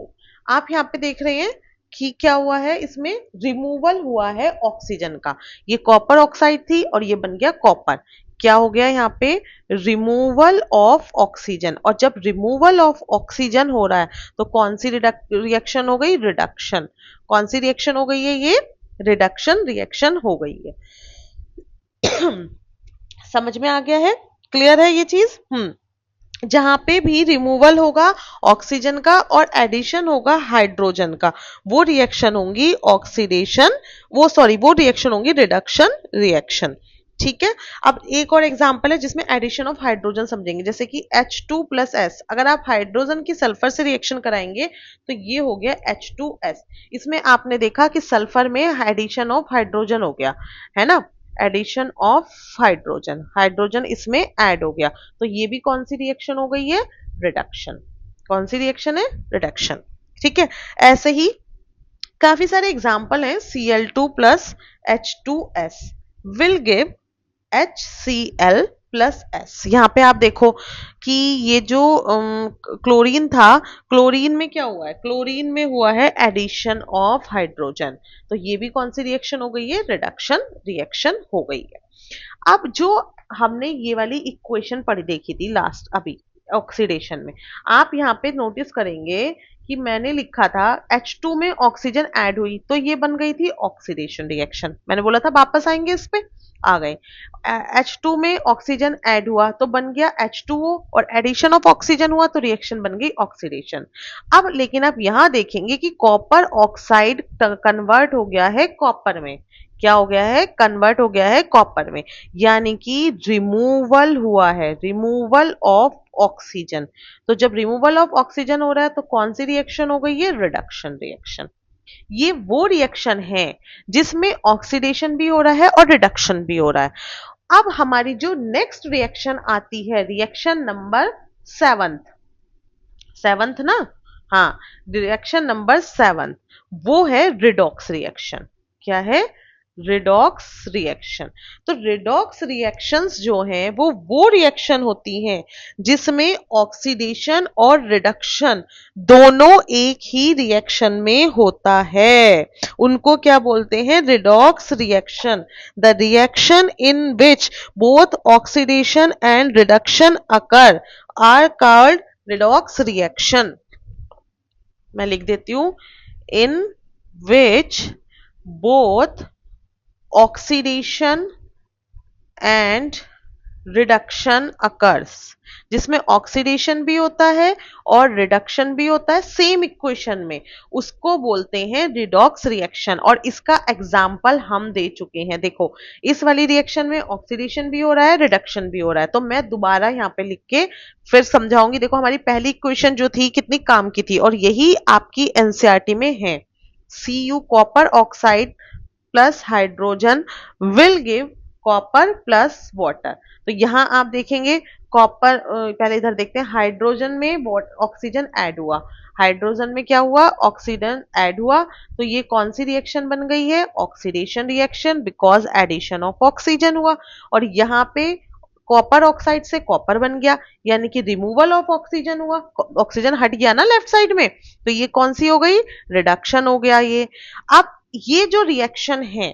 आप यहाँ पे देख रहे हैं कि क्या हुआ है? इसमें रिमूवल हुआ है ऑक्सीजन का। ये कॉपर ऑक्साइड थी और ये बन गया कॉपर। क्या हो गया यहाँ पे? Removal of oxygen. और जब रिमूवल ऑफ ऑक्सीजन हो रहा है तो कौन सी रिएक्शन हो गई? रिडक्शन। कौन सी रिएक्शन हो गई है? ये रिडक्शन रिएक्शन हो गई है। समझ में आ गया है? क्लियर है ये चीज? जहां पे भी रिमूवल होगा ऑक्सीजन का और एडिशन होगा हाइड्रोजन का, वो रिएक्शन होंगी ऑक्सीडेशन, वो रिएक्शन होंगी रिडक्शन रिएक्शन। ठीक है। अब एक और एग्जांपल है जिसमें एडिशन ऑफ हाइड्रोजन समझेंगे, जैसे कि H2 प्लस S। अगर आप हाइड्रोजन की सल्फर से रिएक्शन कराएंगे तो ये हो गया H2S। इसमें आपने देखा कि सल्फर में एडिशन ऑफ हाइड्रोजन हो गया, है ना, एडिशन ऑफ हाइड्रोजन, हाइड्रोजन इसमें ऐड हो गया, तो ये भी कौन सी रिएक्शन हो गई है? रिडक्शन। कौन सी रिएक्शन है? रिडक्शन। ठीक है। ऐसे ही काफी सारे एग्जाम्पल हैं। Cl2 plus H2S will give HCl plus S। यहाँ पे आप देखो कि ये जो क्लोरीन था, क्लोरीन में क्या हुआ है, क्लोरीन में हुआ है एडिशन ऑफ हाइड्रोजन, तो ये भी कौन सी रिएक्शन हो गई है, रिडक्शन रिएक्शन हो गई है। अब जो हमने ये वाली इक्वेशन पढ़ी देखी थी लास्ट अभी ऑक्सीडेशन में, आप यहाँ पे नोटिस करेंगे कि मैंने लिखा था H2 में ऑक्सीजन ऐड हुई तो ये बन गई थी ऑक्सीडेशन रिएक्शन। मैंने बोला था वापस आएंगे इस पे, आ गए। H2 में ऑक्सीजन ऐड हुआ तो बन गया H2O, और एडिशन ऑफ ऑक्सीजन हुआ तो रिएक्शन बन गई ऑक्सीडेशन। अब लेकिन आप यहाँ देखेंगे कि कॉपर ऑक्साइड कन्वर्ट हो गया है कॉपर में। क्या हो गया है, कन्वर्ट हो गया है कॉपर में, यानी कि रिमूवल हुआ है, रिमूवल ऑफ ऑक्सीजन। तो जब रिमूवल ऑफ ऑक्सीजन हो रहा है तो कौन सी रिएक्शन हो गई है, रिडक्शन रिएक्शन। ये वो रिएक्शन है जिसमें ऑक्सीडेशन भी हो रहा है और रिडक्शन भी हो रहा है। अब हमारी जो नेक्स्ट रिएक्शन आती है, रिएक्शन नंबर सेवंथ, सेवंथ ना, हाँ, रिएक्शन नंबर सेवंथ, वो है रिडॉक्स रिएक्शन। क्या है, रिडॉक्स रिएक्शन। तो रिडॉक्स रिएक्शंस जो हैं वो रिएक्शन होती हैं जिसमें ऑक्सीडेशन और रिडक्शन दोनों एक ही रिएक्शन में होता है। उनको क्या बोलते हैं, redox reaction. The reaction in which both oxidation and reduction occur are called redox reaction. मैं लिख देती हूं, in which both oxidation and reduction occurs, जिसमें ऑक्सीडेशन भी होता है और रिडक्शन भी होता है सेम इक्वेशन में, उसको बोलते हैं रिडॉक्स रिएक्शन। और इसका एग्जाम्पल हम दे चुके हैं। देखो इस वाली रिएक्शन में ऑक्सीडेशन भी हो रहा है, रिडक्शन भी हो रहा है, तो मैं दोबारा यहाँ पे लिख के फिर समझाऊंगी। देखो हमारी पहली इक्वेशन जो थी कितनी काम की थी, और यही आपकी एनसीईआरटी में है। Cu copper oxide plus hydrogen will give copper plus water. तो यहां आप देखेंगे कॉपर, पहले इधर देखते हैं, हाइड्रोजन में ऑक्सीजन ऐड हुआ, हाइड्रोजन में क्या हुआ, ऑक्सीजन ऐड हुआ, तो ये कौन सी रिएक्शन बन गई है, oxidation reaction, because addition of oxygen हुआ। और यहाँ पे कॉपर ऑक्साइड से कॉपर बन गया, यानी कि रिमूवल ऑफ ऑक्सीजन हुआ, ऑक्सीजन हट गया ना लेफ्ट साइड में, तो ये कौन सी हो गई, रिडक्शन हो गया ये। अब ये जो रिएक्शन है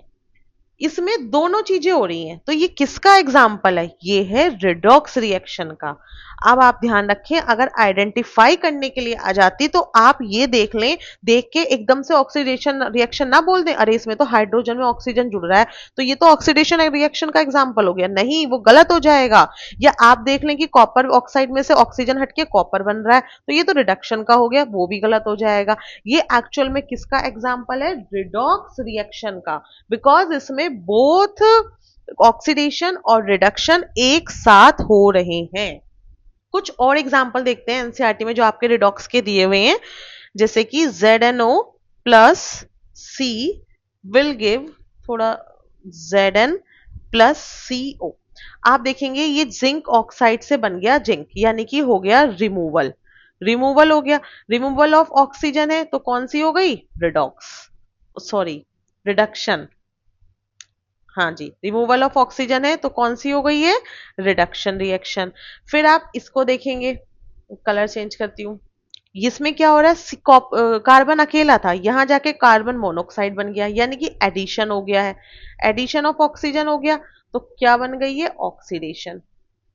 इसमें दोनों चीजें हो रही हैं, तो ये किसका एग्जाम्पल है, ये है रिडॉक्स रिएक्शन का। अब आप ध्यान रखें, अगर आइडेंटिफाई करने के लिए आ जाती तो आप ये देख लें, देख के एकदम से ऑक्सीडेशन रिएक्शन ना बोल दें, अरे इसमें तो हाइड्रोजन में ऑक्सीजन जुड़ रहा है तो ये तो ऑक्सीडेशन रिएक्शन का एग्जाम्पल हो गया, नहीं, वो गलत हो जाएगा। या आप देख लें कि कॉपर ऑक्साइड में से ऑक्सीजन हटके कॉपर बन रहा है तो ये तो रिडक्शन का हो गया, वो भी गलत हो जाएगा। ये एक्चुअल में किसका एग्जाम्पल है, रिडॉक्स रिएक्शन का, बिकॉज इसमें बोथ ऑक्सीडेशन और रिडक्शन एक साथ हो रहे हैं। कुछ और एग्जांपल देखते हैं एनसीईआरटी में जो आपके रिडॉक्स के दिए हुए हैं, जैसे कि ZnO plus C will give, थोड़ा Zn प्लस CO। आप देखेंगे ये जिंक ऑक्साइड से बन गया जिंक, यानी कि हो गया रिमूवल, रिमूवल हो गया, रिमूवल ऑफ ऑक्सीजन है तो कौन सी हो गई, रिडॉक्स, सॉरी रिडक्शन, हाँ जी, रिमूवल ऑफ ऑक्सीजन है तो कौन सी हो गई है, रिडक्शन रिएक्शन। फिर आप इसको देखेंगे, कलर चेंज करती हूँ, इसमें क्या हो रहा है, कार्बन अकेला था, यहां जाके कार्बन मोनोऑक्साइड बन गया, यानी कि एडिशन हो गया है, एडिशन ऑफ ऑक्सीजन हो गया, तो क्या बन गई है, ऑक्सीडेशन,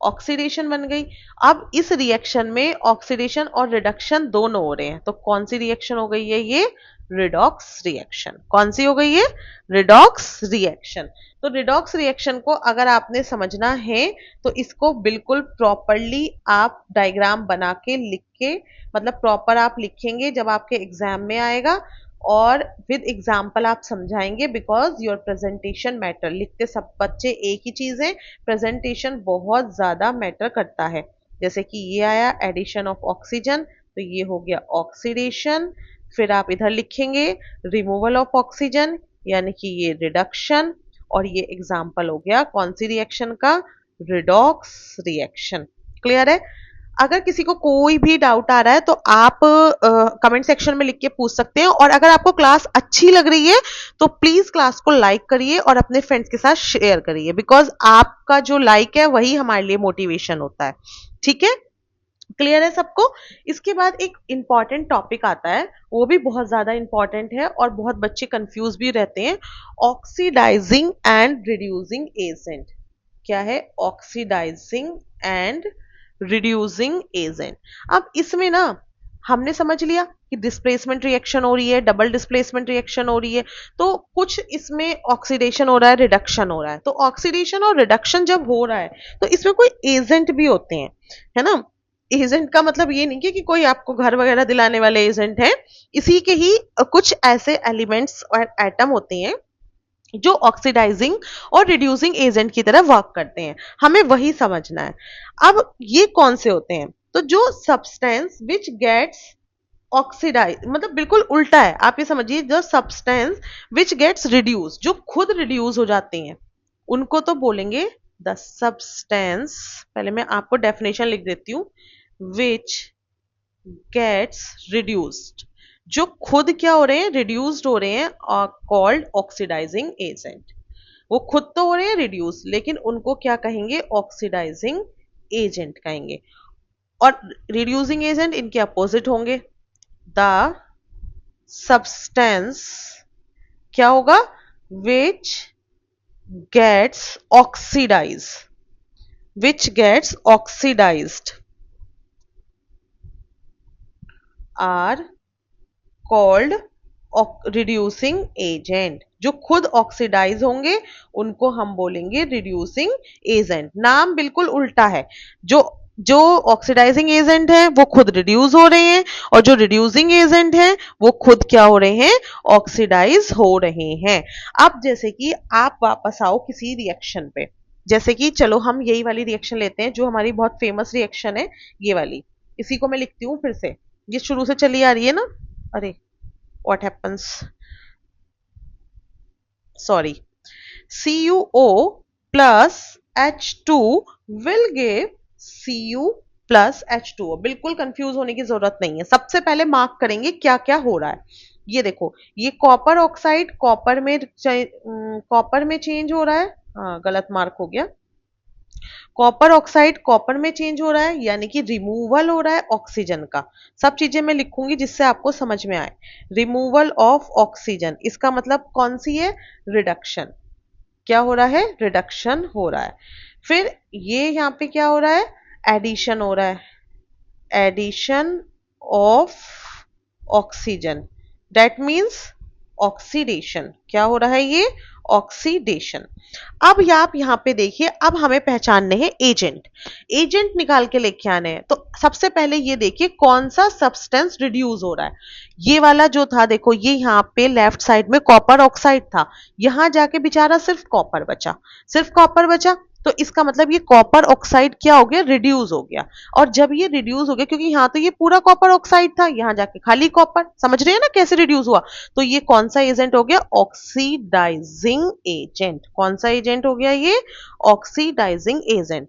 ऑक्सीडेशन बन गई। अब इस रिएक्शन में ऑक्सीडेशन और रिडक्शन दोनों हो रहे हैं, तो कौन सी रिएक्शन हो गई है, ये रिडॉक्स रिएक्शन। कौन सी हो गई है, रिडॉक्स रिएक्शन। तो रिडॉक्स रिएक्शन को अगर आपने समझना है तो इसको बिल्कुल प्रॉपरली आप डायग्राम बना के लिख के, मतलब प्रॉपर आप लिखेंगे जब आपके एग्जाम में आएगा, और विद एग्जाम्पल आप समझाएंगे, बिकॉज योर प्रेजेंटेशन मैटर। लिखते सब बच्चे एक ही चीज है, प्रेजेंटेशन बहुत ज्यादा मैटर करता है। जैसे कि ये आया एडिशन ऑफ ऑक्सीजन, तो ये हो गया ऑक्सीडेशन, फिर आप इधर लिखेंगे रिमूवल ऑफ ऑक्सीजन, यानी कि ये रिडक्शन, और ये एग्जाम्पल हो गया कौन सी रिएक्शन का, रिडॉक्स रिएक्शन। क्लियर है। अगर किसी को कोई भी डाउट आ रहा है तो आप कमेंट सेक्शन में लिख के पूछ सकते हैं, और अगर आपको क्लास अच्छी लग रही है तो प्लीज क्लास को लाइक करिए और अपने फ्रेंड्स के साथ शेयर करिए, बिकॉज आपका जो लाइक है वही हमारे लिए मोटिवेशन होता है। ठीक है, क्लियर है सबको? इसके बाद एक इंपॉर्टेंट टॉपिक आता है, वो भी बहुत ज्यादा इंपॉर्टेंट है और बहुत बच्चे कंफ्यूज भी रहते हैं। Oxidising and reducing agent. क्या है? Oxidising and reducing agent. अब इसमें ना हमने समझ लिया कि डिस्प्लेसमेंट रिएक्शन हो रही है, डबल डिस्प्लेसमेंट रिएक्शन हो रही है, तो कुछ इसमें ऑक्सीडेशन हो रहा है, रिडक्शन हो रहा है। तो ऑक्सीडेशन और रिडक्शन जब हो रहा है तो इसमें कोई एजेंट भी होते हैं, है ना। एजेंट का मतलब ये नहीं कि कोई आपको घर वगैरह दिलाने वाले एजेंट है, इसी के ही कुछ ऐसे एलिमेंट्स और एटम होते हैं जो ऑक्सीडाइजिंग और रिड्यूसिंग एजेंट की तरह वर्क करते हैं, हमें वही समझना है। अब ये कौन से होते हैं? तो जो सब्सटेंस विच गेट्स ऑक्सीडाइज, मतलब बिल्कुल उल्टा है, आप ये समझिए, जो सब्सटेंस विच गेट्स रिड्यूस, जो खुद रिड्यूस हो जाते हैं, उनको तो बोलेंगे द सब्सटेंस। पहले मैं आपको डेफिनेशन लिख देती हूँ। विच गेट्स रिड्यूस्ड, जो खुद क्या हो रहे हैं? रिड्यूस्ड हो रहे हैं, कॉल्ड ऑक्सीडाइजिंग एजेंट। वो खुद तो हो रहे हैं रिड्यूस, लेकिन उनको क्या कहेंगे? ऑक्सीडाइजिंग एजेंट कहेंगे। और रिड्यूसिंग एजेंट इनके अपोजिट होंगे। द सब्सटेंस क्या होगा? Which gets oxidise, which gets oxidised are called reducing agent. जो खुद ऑक्सीडाइज होंगे उनको हम बोलेंगे रिड्यूसिंग एजेंट। नाम बिल्कुल उल्टा है। जो जो ऑक्सीडाइजिंग एजेंट है वो खुद रिड्यूस हो रहे हैं, और जो रिड्यूसिंग एजेंट है वो खुद क्या हो रहे हैं? ऑक्सीडाइज हो रहे हैं। अब जैसे कि आप वापस आओ किसी रिएक्शन पे, जैसे कि चलो हम यही वाली रिएक्शन लेते हैं जो हमारी बहुत फेमस रिएक्शन है, ये वाली। इसी को मैं लिखती हूँ फिर से, ये शुरू से चली आ रही है ना। अरे what happens, sorry, CuO plus H2 will give Cu plus H2O। बिल्कुल कंफ्यूज होने की जरूरत नहीं है। सबसे पहले मार्क करेंगे क्या क्या हो रहा है। ये देखो, ये कॉपर ऑक्साइड कॉपर में चेंज हो रहा है। हाँ, गलत मार्क हो गया। कॉपर ऑक्साइड कॉपर में चेंज हो रहा है, यानी कि रिमूवल हो रहा है ऑक्सीजन का। सब चीजें मैं लिखूंगी जिससे आपको समझ में आए। रिमूवल ऑफ ऑक्सीजन, इसका मतलब कौन सी है? रिडक्शन। क्या हो रहा है? रिडक्शन हो रहा है। फिर ये यहाँ पे क्या हो रहा है? एडिशन हो रहा है, addition of oxygen, that means oxidation. क्या हो रहा है? ये ऑक्सीडेशन। अब आप यहां पे देखिए, अब हमें पहचानने हैं एजेंट। एजेंट निकाल के लेके आने हैं, तो सबसे पहले ये देखिए कौन सा सब्सटेंस रिड्यूस हो रहा है। ये वाला जो था, देखो ये यहाँ पे लेफ्ट साइड में कॉपर ऑक्साइड था, यहां जाके बेचारा सिर्फ कॉपर बचा, सिर्फ कॉपर बचा। तो इसका मतलब ये कॉपर ऑक्साइड क्या हो गया? रिड्यूस हो गया। और जब ये रिड्यूस हो गया, क्योंकि यहाँ तो ये पूरा कॉपर ऑक्साइड था, यहां जाके खाली कॉपर, समझ रहे हैं ना कैसे रिड्यूस हुआ। तो ये कौन सा एजेंट हो गया? Oxidising agent. कौन सा एजेंट हो गया ये? Oxidising agent.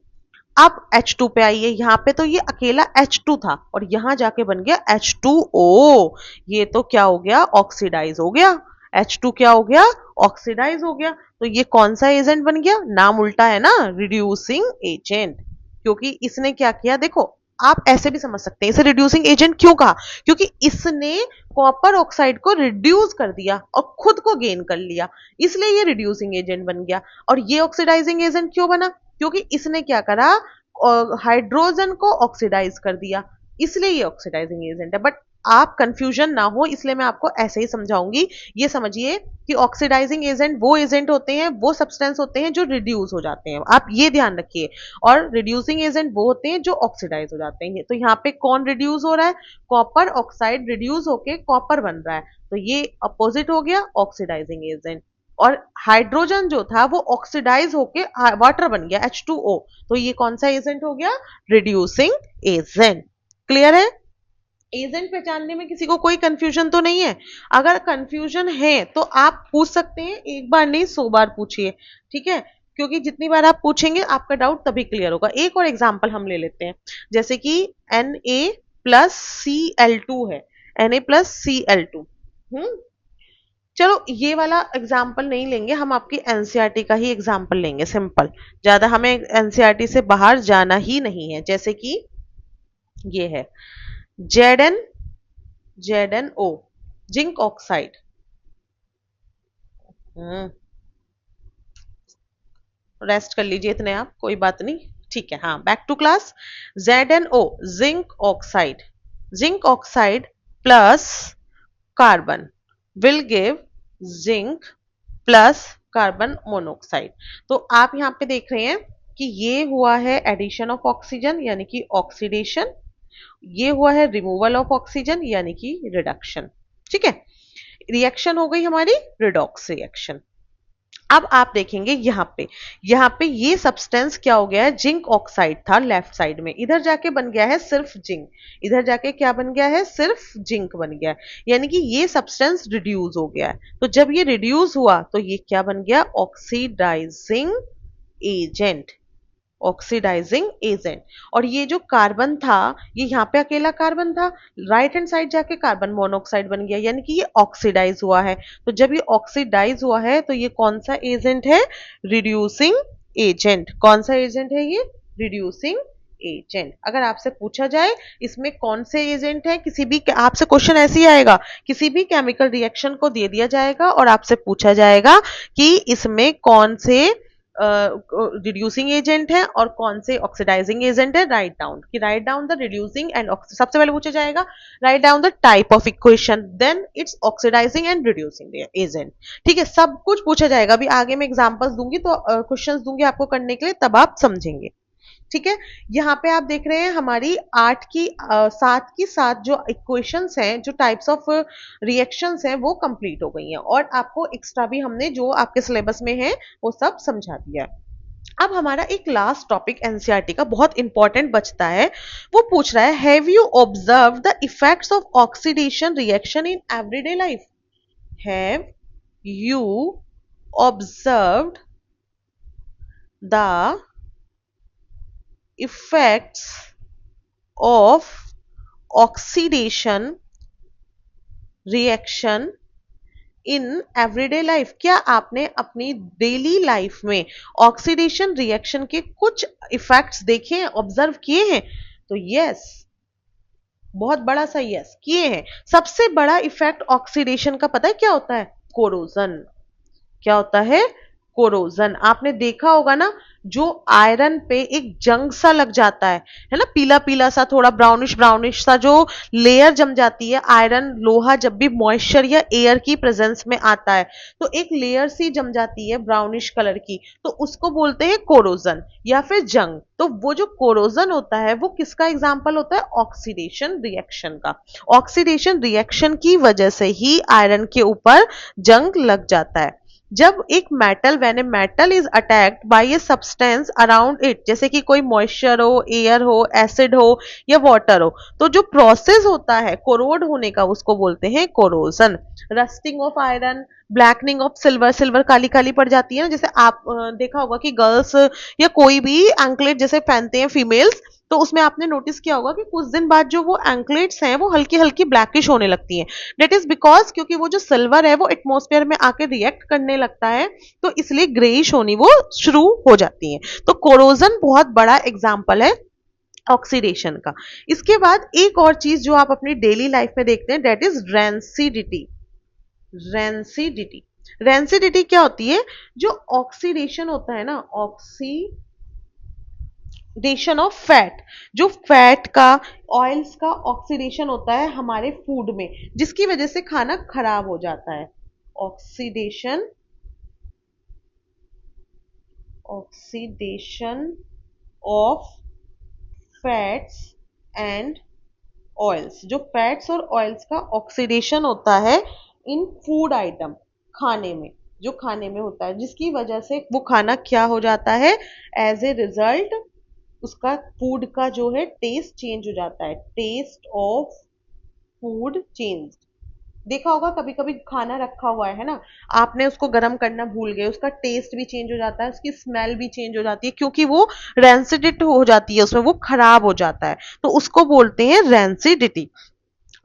अब H2 पे आइए, यहाँ पे तो ये अकेला H2 था और यहां जाके बन गया H2O। ये तो क्या हो गया? ऑक्सीडाइज हो गया। H2 क्या हो गया? ऑक्सीडाइज हो गया। तो ये कौन सा एजेंट बन गया? नाम उल्टा है ना, रिड्यूसिंग एजेंट। क्योंकि इसने क्या किया, देखो आप ऐसे भी समझ सकते हैं इसे रिड्यूसिंग एजेंट क्यों कहा, क्योंकि इसने कॉपर ऑक्साइड को रिड्यूस कर दिया और खुद को गेन कर लिया, इसलिए ये रिड्यूसिंग एजेंट बन गया। और ये ऑक्सीडाइजिंग एजेंट क्यों बना? क्योंकि इसने क्या करा? हाइड्रोजन को ऑक्सीडाइज कर दिया, इसलिए ये ऑक्सीडाइजिंग एजेंट है। बट आप कंफ्यूजन ना हो इसलिए मैं आपको ऐसे ही समझाऊंगी। ये समझिए कि ऑक्सीडाइजिंग एजेंट वो एजेंट होते हैं, वो सब्सटेंस होते हैं जो रिड्यूस हो जाते हैं, आप ये ध्यान रखिए। और रिड्यूसिंग एजेंट वो होते हैं जो ऑक्सीडाइज हो जाते हैं। तो यहाँ पे कौन रिड्यूस हो रहा है? कॉपर ऑक्साइड रिड्यूस होके कॉपर बन रहा है, तो ये अपोजिट हो गया, ऑक्सीडाइजिंग एजेंट। और हाइड्रोजन जो था वो ऑक्सीडाइज होके वाटर बन गया, H2O। तो ये कौन सा एजेंट हो गया? Reducing agent. क्लियर है? एजेंट पहचानने में किसी को कोई कंफ्यूजन तो नहीं है? अगर कंफ्यूजन है तो आप पूछ सकते हैं, एक बार नहीं 100 बार पूछिए, ठीक है। क्योंकि जितनी बार आप पूछेंगे आपका डाउट तभी क्लियर होगा। एक और एग्जांपल हम ले लेते हैं, जैसे कि Na+Cl2 है, Na+Cl2। चलो ये वाला एग्जाम्पल नहीं लेंगे, हम आपकी एनसीईआरटी का ही एग्जाम्पल लेंगे, सिंपल। ज्यादा हमें एनसीईआरटी से बाहर जाना ही नहीं है। जैसे कि ये है ZnO, जिंक ऑक्साइड। रेस्ट कर लीजिए इतने आप, कोई बात नहीं, ठीक है। हाँ, back to class. ZnO, zinc oxide, zinc oxide plus carbon will give zinc plus carbon monoxide. तो आप यहाँ पे देख रहे हैं कि ये हुआ है एडिशन ऑफ ऑक्सीजन यानी कि ऑक्सीडेशन, ये हुआ है रिमूवल ऑफ ऑक्सीजन यानी कि रिडक्शन। ठीक है, रिएक्शन हो गई हमारी रिडॉक्स रिएक्शन। अब आप देखेंगे यहाँ पे ये सब्सटेंस क्या हो गया है, जिंक ऑक्साइड था लेफ्ट साइड में, इधर जाके बन गया है सिर्फ जिंक, इधर जाके क्या बन गया है, सिर्फ जिंक बन गया है, यानी कि ये सब्सटेंस रिड्यूस हो गया है। तो जब ये रिड्यूस हुआ तो ये क्या बन गया, ऑक्सीडाइजिंग एजेंट, ऑक्सीडाइजिंग एजेंट। और ये जो कार्बन था, ये यहाँ पे अकेला कार्बन था, राइट हैंड साइड जाके कार्बन मोनोऑक्साइड बन गया, यानी कि ये ऑक्सीडाइज हुआ है। तो जब ये ऑक्सीडाइज हुआ है तो ये कौन सा एजेंट है, रिड्यूसिंग एजेंट। कौन सा एजेंट है ये, रिड्यूसिंग एजेंट। अगर आपसे पूछा जाए इसमें कौन से एजेंट है, किसी भी आपसे क्वेश्चन ऐसे ही आएगा, किसी भी केमिकल रिएक्शन को दे दिया जाएगा और आपसे पूछा जाएगा कि इसमें कौन से रिड्यूसिंग एजेंट है और कौन से ऑक्सीडाइजिंग एजेंट है, राइट डाउन, कि write down the reducing and सबसे पहले पूछा जाएगा write down the type of equation, then it's oxidising and reducing agent. ठीक है, सब कुछ पूछा जाएगा। अभी आगे मैं एग्जांपल्स दूंगी तो क्वेश्चंस दूंगी आपको करने के लिए, तब आप समझेंगे। ठीक है, यहाँ पे आप देख रहे हैं हमारी 7 जो इक्वेशंस हैं, जो टाइप्स ऑफ रिएक्शंस हैं वो कंप्लीट हो गई हैं, और आपको एक्स्ट्रा भी हमने जो आपके सिलेबस में है वो सब समझा दिया है। अब हमारा एक लास्ट टॉपिक एनसीईआरटी का बहुत इंपॉर्टेंट बचता है, वो पूछ रहा है have you observe the effects of oxidation reaction in everyday life. Have you observed the effects of oxidation reaction in everyday life. क्या आपने अपनी डेली लाइफ में ऑक्सीडेशन रिएक्शन के कुछ इफेक्ट्स देखे हैं, ऑब्जर्व किए हैं? तो यस, बहुत बड़ा सा यस किए हैं। सबसे बड़ा इफेक्ट ऑक्सीडेशन का पता है क्या होता है, कोरोजन। क्या होता है, कोरोजन। आपने देखा होगा ना, जो आयरन पे एक जंग सा लग जाता है ना, पीला पीला सा, थोड़ा ब्राउनिश ब्राउनिश सा जो लेयर जम जाती है, आयरन लोहा जब भी मॉइस्चर या एयर की प्रेजेंस में आता है तो एक लेयर सी जम जाती है ब्राउनिश कलर की, तो उसको बोलते हैं कोरोजन या फिर जंग। तो वो जो कोरोजन होता है वो किसका एग्जाम्पल होता है, ऑक्सीडेशन रिएक्शन का। ऑक्सीडेशन रिएक्शन की वजह से ही आयरन के ऊपर जंग लग जाता है। जब एक metal, when a metal is attacked by a substance around it, जैसे कि कोई मॉइस्चर हो, एयर हो, एसिड हो या वाटर हो, तो जो प्रोसेस होता है कोरोड होने का उसको बोलते हैं corrosion. Rusting of iron, blackening of silver, silver काली काली पड़ जाती है ना, जैसे आप देखा होगा कि गर्ल्स या कोई भी एंकलेट जैसे पहनते हैं फीमेल्स, तो उसमें आपने नोटिस किया होगा कि कुछ दिन बाद जो वो एंकलेट्स हैं वो हल्की हल्की ब्लैकिश होने लगती हैं। डेट इज बिकॉज क्योंकि वो जो सिल्वर है वो एटमॉस्फेयर में आके रिएक्ट करने लगता है, तो इसलिए ग्रेइश होनी वो शुरू हो जाती हैं। तो कोरोजन बहुत बड़ा एग्जाम्पल है ऑक्सीडेशन का। इसके बाद एक और चीज जो आप अपनी डेली लाइफ में देखते हैं, that is rancidity. Rancidity, rancidity क्या होती है, जो ऑक्सीडेशन होता है ना, ऑक्सीडेशन ऑफ फैट, जो फैट का, ऑयल्स का ऑक्सीडेशन होता है हमारे फूड में, जिसकी वजह से खाना खराब हो जाता है। Oxidation, oxidation of fats and oils, जो फैट्स और ऑयल्स का ऑक्सीडेशन होता है इन फूड आइटम, खाने में, जो खाने में होता है, जिसकी वजह से वो खाना क्या हो जाता है, एज ए रिजल्ट उसका फूड का जो है टेस्ट चेंज हो जाता है, टेस्ट ऑफ फूड चेंज। देखा होगा कभी कभी खाना रखा हुआ है ना, आपने उसको गर्म करना भूल गए, उसका टेस्ट भी चेंज हो जाता है, उसकी स्मेल भी चेंज हो जाती है, क्योंकि वो रेंसिडिट हो जाती है, उसमें वो खराब हो जाता है, तो उसको बोलते हैं रेंसिडिटी।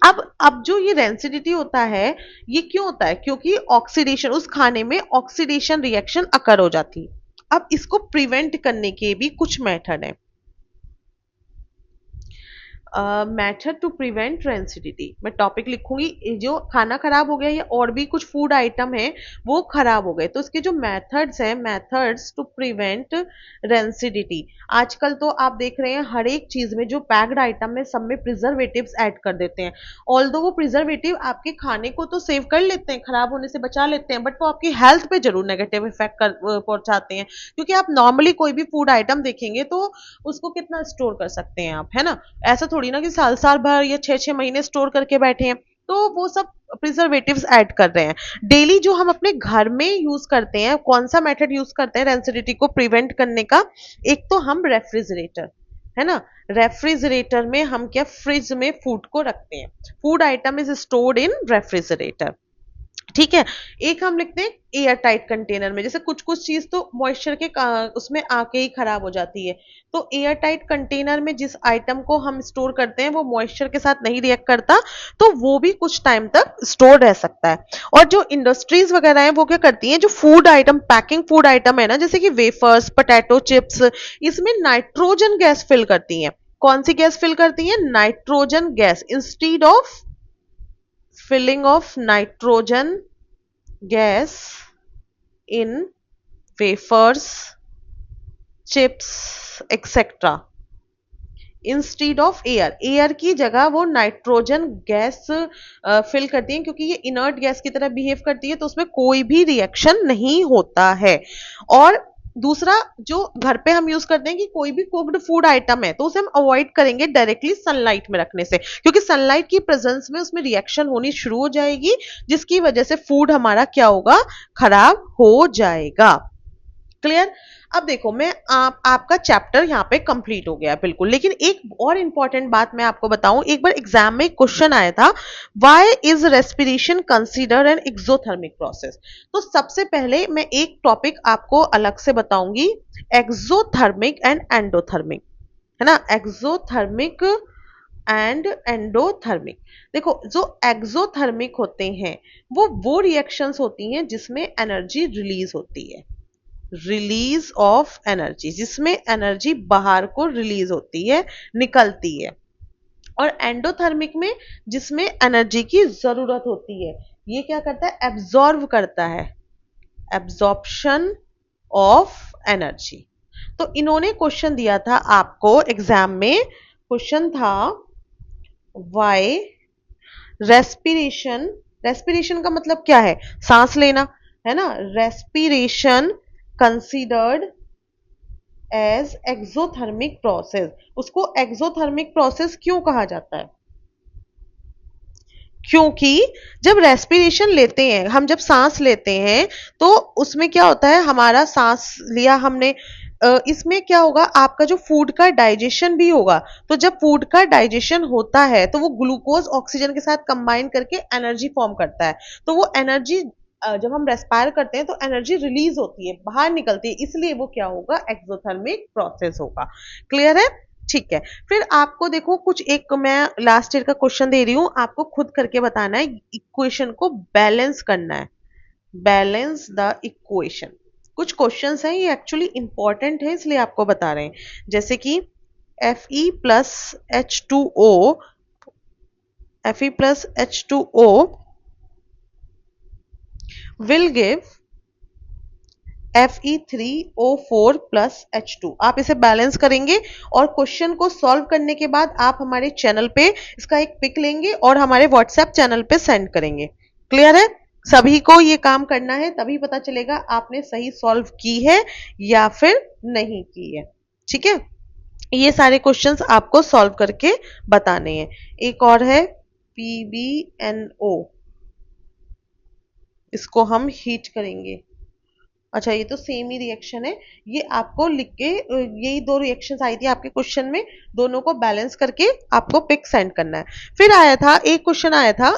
अब जो ये रेंसिडिटी होता है, ये क्यों होता है? क्योंकि ऑक्सीडेशन, उस खाने में ऑक्सीडेशन रिएक्शन अकर हो जाती है। अब इसको प्रिवेंट करने के भी कुछ मेथड है। मेथड टू प्रिवेंट रेंसिडिटी, मैं टॉपिक लिखूंगी, जो खाना खराब हो गया या और भी कुछ फूड आइटम है वो खराब हो गए, तो इसके जो मेथड्स हैं, मेथड्स टू प्रिवेंट रेंसिडिटी। आजकल तो आप देख रहे हैं हर एक चीज में जो पैक्ड आइटम है सब में प्रिजर्वेटिव्स ऐड कर देते हैं। ऑल्दो वो प्रिजर्वेटिव आपके खाने को तो सेव कर लेते हैं, खराब होने से बचा लेते हैं, बट वो आपकी हेल्थ पे जरूर नेगेटिव इफेक्ट पहुंचाते हैं। क्योंकि आप नॉर्मली कोई भी फूड आइटम देखेंगे तो उसको कितना स्टोर कर सकते हैं आप, है ना? ऐसा थोड़ी ना कि साल साल भर या 6-6 महीने स्टोर करके बैठे हैं, तो वो सब प्रिजर्वेटिव्स ऐड कर रहे हैं। डेली जो हम अपने घर में यूज करते हैं, कौन सा मेथड यूज करते हैं रेंसिडिटी को प्रिवेंट करने का? एक तो हम रेफ्रिजरेटर, है ना, रेफ्रिजरेटर में हम क्या, फ्रिज में फूड को रखते हैं, food item is stored in refrigerator, ठीक है। एक हम लिखते हैं एयर टाइट कंटेनर में, जैसे कुछ कुछ चीज तो मॉइस्चर के उसमें आके ही खराब हो जाती है, तो एयर टाइट कंटेनर में जिस आइटम को हम स्टोर करते हैं वो मॉइस्चर के साथ नहीं रिएक्ट करता, तो वो भी कुछ टाइम तक स्टोर रह सकता है। और जो इंडस्ट्रीज वगैरह हैं वो क्या करती हैं, जो food item, packing food item है ना, जैसे कि वेफर्स, पोटैटो चिप्स, इसमें नाइट्रोजन गैस फिल करती हैं। कौन सी गैस फिल करती है? Nitrogen gas. Instead of filling of nitrogen gas in wafers, chips, etc. Instead of air, air की जगह वो नाइट्रोजन गैस फिल करती हैं, क्योंकि ये इनर्ट गैस की तरह बिहेव करती है, तो उसमें कोई भी रिएक्शन नहीं होता है। और दूसरा, जो घर पे हम यूज करते हैं कि कोई भी कुक्ड फूड आइटम है तो उसे हम अवॉइड करेंगे डायरेक्टली सनलाइट में रखने से, क्योंकि सनलाइट की प्रेजेंस में उसमें रिएक्शन होनी शुरू हो जाएगी, जिसकी वजह से फूड हमारा क्या होगा, खराब हो जाएगा। क्लियर? अब देखो, मैं आपका चैप्टर यहाँ पे कंप्लीट हो गया बिल्कुल, लेकिन एक और इंपॉर्टेंट बात मैं आपको बताऊं, एक बार एग्जाम में क्वेश्चन आया था, why is respiration considered an exothermic process? तो सबसे पहले मैं एक टॉपिक आपको अलग से बताऊंगी, एक्सोथर्मिक एंड एंडोथर्मिक, है ना, एक्सोथर्मिक एंड एंडोथर्मिक। देखो, जो एक्सोथर्मिक होते हैं वो रिएक्शंस होती हैं जिसमें एनर्जी रिलीज होती है, रिलीज ऑफ एनर्जी, जिसमें एनर्जी बाहर को रिलीज होती है, निकलती है। और एंडोथर्मिक में जिसमें एनर्जी की जरूरत होती है, ये क्या करता है, एब्जॉर्व करता है, एब्जॉर्प्शन ऑफ एनर्जी। तो इन्होंने क्वेश्चन दिया था आपको एग्जाम में, क्वेश्चन था वाई रेस्पिरेशन, रेस्पिरेशन का मतलब क्या है, सांस लेना, है ना, respiration considered as exothermic process. उसको एक्सोथर्मिक प्रोसेस क्यों कहा जाता है? क्योंकि जब रेस्पिरेशन लेते हैं हम, जब सांस लेते हैं तो उसमें क्या होता है, हमारा सांस लिया हमने, इसमें क्या होगा, आपका जो फूड का डाइजेशन भी होगा, तो जब फूड का डाइजेशन होता है तो वो ग्लूकोज ऑक्सीजन के साथ कंबाइन करके एनर्जी फॉर्म करता है, तो वो एनर्जी जब हम रेस्पायर करते हैं तो एनर्जी रिलीज होती है, बाहर निकलती है, इसलिए वो क्या होगा, एक्सोथर्मिक प्रोसेस होगा। क्लियर है? ठीक है। फिर आपको देखो, कुछ एक मैं लास्ट ईयर का क्वेश्चन दे रही हूं, आपको खुद करके बताना है, इक्वेशन को बैलेंस करना है, बैलेंस द इक्वेशन। कुछ क्वेश्चंस हैं, ये एक्चुअली इंपॉर्टेंट है इसलिए आपको बता रहे हैं, जैसे कि Fe plus H2O, Fe plus H2O will give Fe3O4 plus H2। आप इसे बैलेंस करेंगे और क्वेश्चन को सॉल्व करने के बाद आप हमारे चैनल पे इसका एक पिक लेंगे और हमारे व्हाट्सएप चैनल पे सेंड करेंगे। क्लियर है? सभी को ये काम करना है, तभी पता चलेगा आपने सही सॉल्व की है या फिर नहीं की है। ठीक है, ये सारे क्वेश्चंस आपको सॉल्व करके बताने हैं। एक और है PbNO, इसको हम हीट करेंगे। अच्छा, ये तो सेम ही रिएक्शन है, ये आपको लिख के, यही दो रिएक्शंस आई थी आपके क्वेश्चन में, दोनों को बैलेंस करके आपको पिक सेंड करना है। फिर आया था एक क्वेश्चन आया था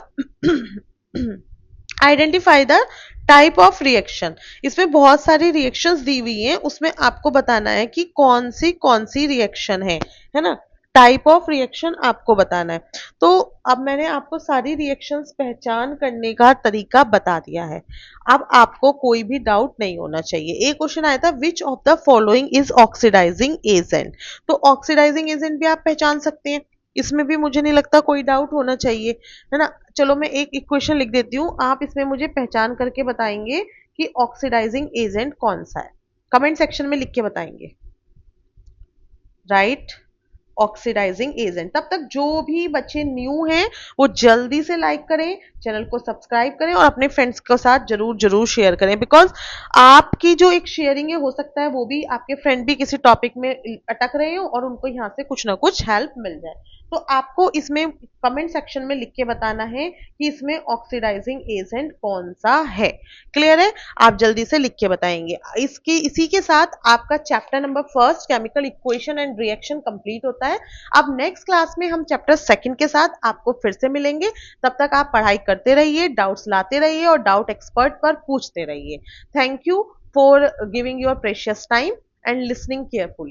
identify the type of reaction. इसमें बहुत सारी रिएक्शंस दी हुई हैं, उसमें आपको बताना है कि कौन सी रिएक्शन है ना। टाइप ऑफ रिएक्शन आपको बताना है। तो अब मैंने आपको सारी रिएक्शंस पहचान करने का तरीका बता दिया है। अब आपको कोई भी डाउट नहीं होना चाहिए। एक क्वेश्चन आया था, which of the following is oxidising agent. तो ऑक्सीडाइजिंग एजेंट भी आप पहचान सकते हैं, इसमें भी मुझे नहीं लगता कोई डाउट होना चाहिए, है ना। चलो मैं एक इक्वेशन लिख देती हूँ, आप इसमें मुझे पहचान करके बताएंगे कि ऑक्सीडाइजिंग एजेंट कौन सा है। कमेंट सेक्शन में लिख के बताएंगे। Right, oxidising agent. तब तक जो भी बच्चे न्यू हैं वो जल्दी से लाइक करें, चैनल को सब्सक्राइब करें और अपने फ्रेंड्स के साथ जरूर जरूर शेयर करें, बिकॉज आपकी जो एक शेयरिंग है, हो सकता है वो भी आपके फ्रेंड भी किसी टॉपिक में अटक रहे हो और उनको यहाँ से कुछ ना कुछ हेल्प मिल जाए। तो आपको इसमें कमेंट सेक्शन में लिख के बताना है कि इसमें ऑक्सीडाइजिंग एजेंट कौन सा है। क्लियर है, आप जल्दी से लिख के बताएंगे। इसी के साथ आपका chapter number first chemical equation and reaction complete होता है। अब नेक्स्ट क्लास में हम चैप्टर सेकंड के साथ आपको फिर से मिलेंगे। तब तक आप पढ़ाई करते रहिए, डाउट्स लाते रहिए और डाउट एक्सपर्ट पर पूछते रहिए। Thank you for giving your precious time and listening carefully.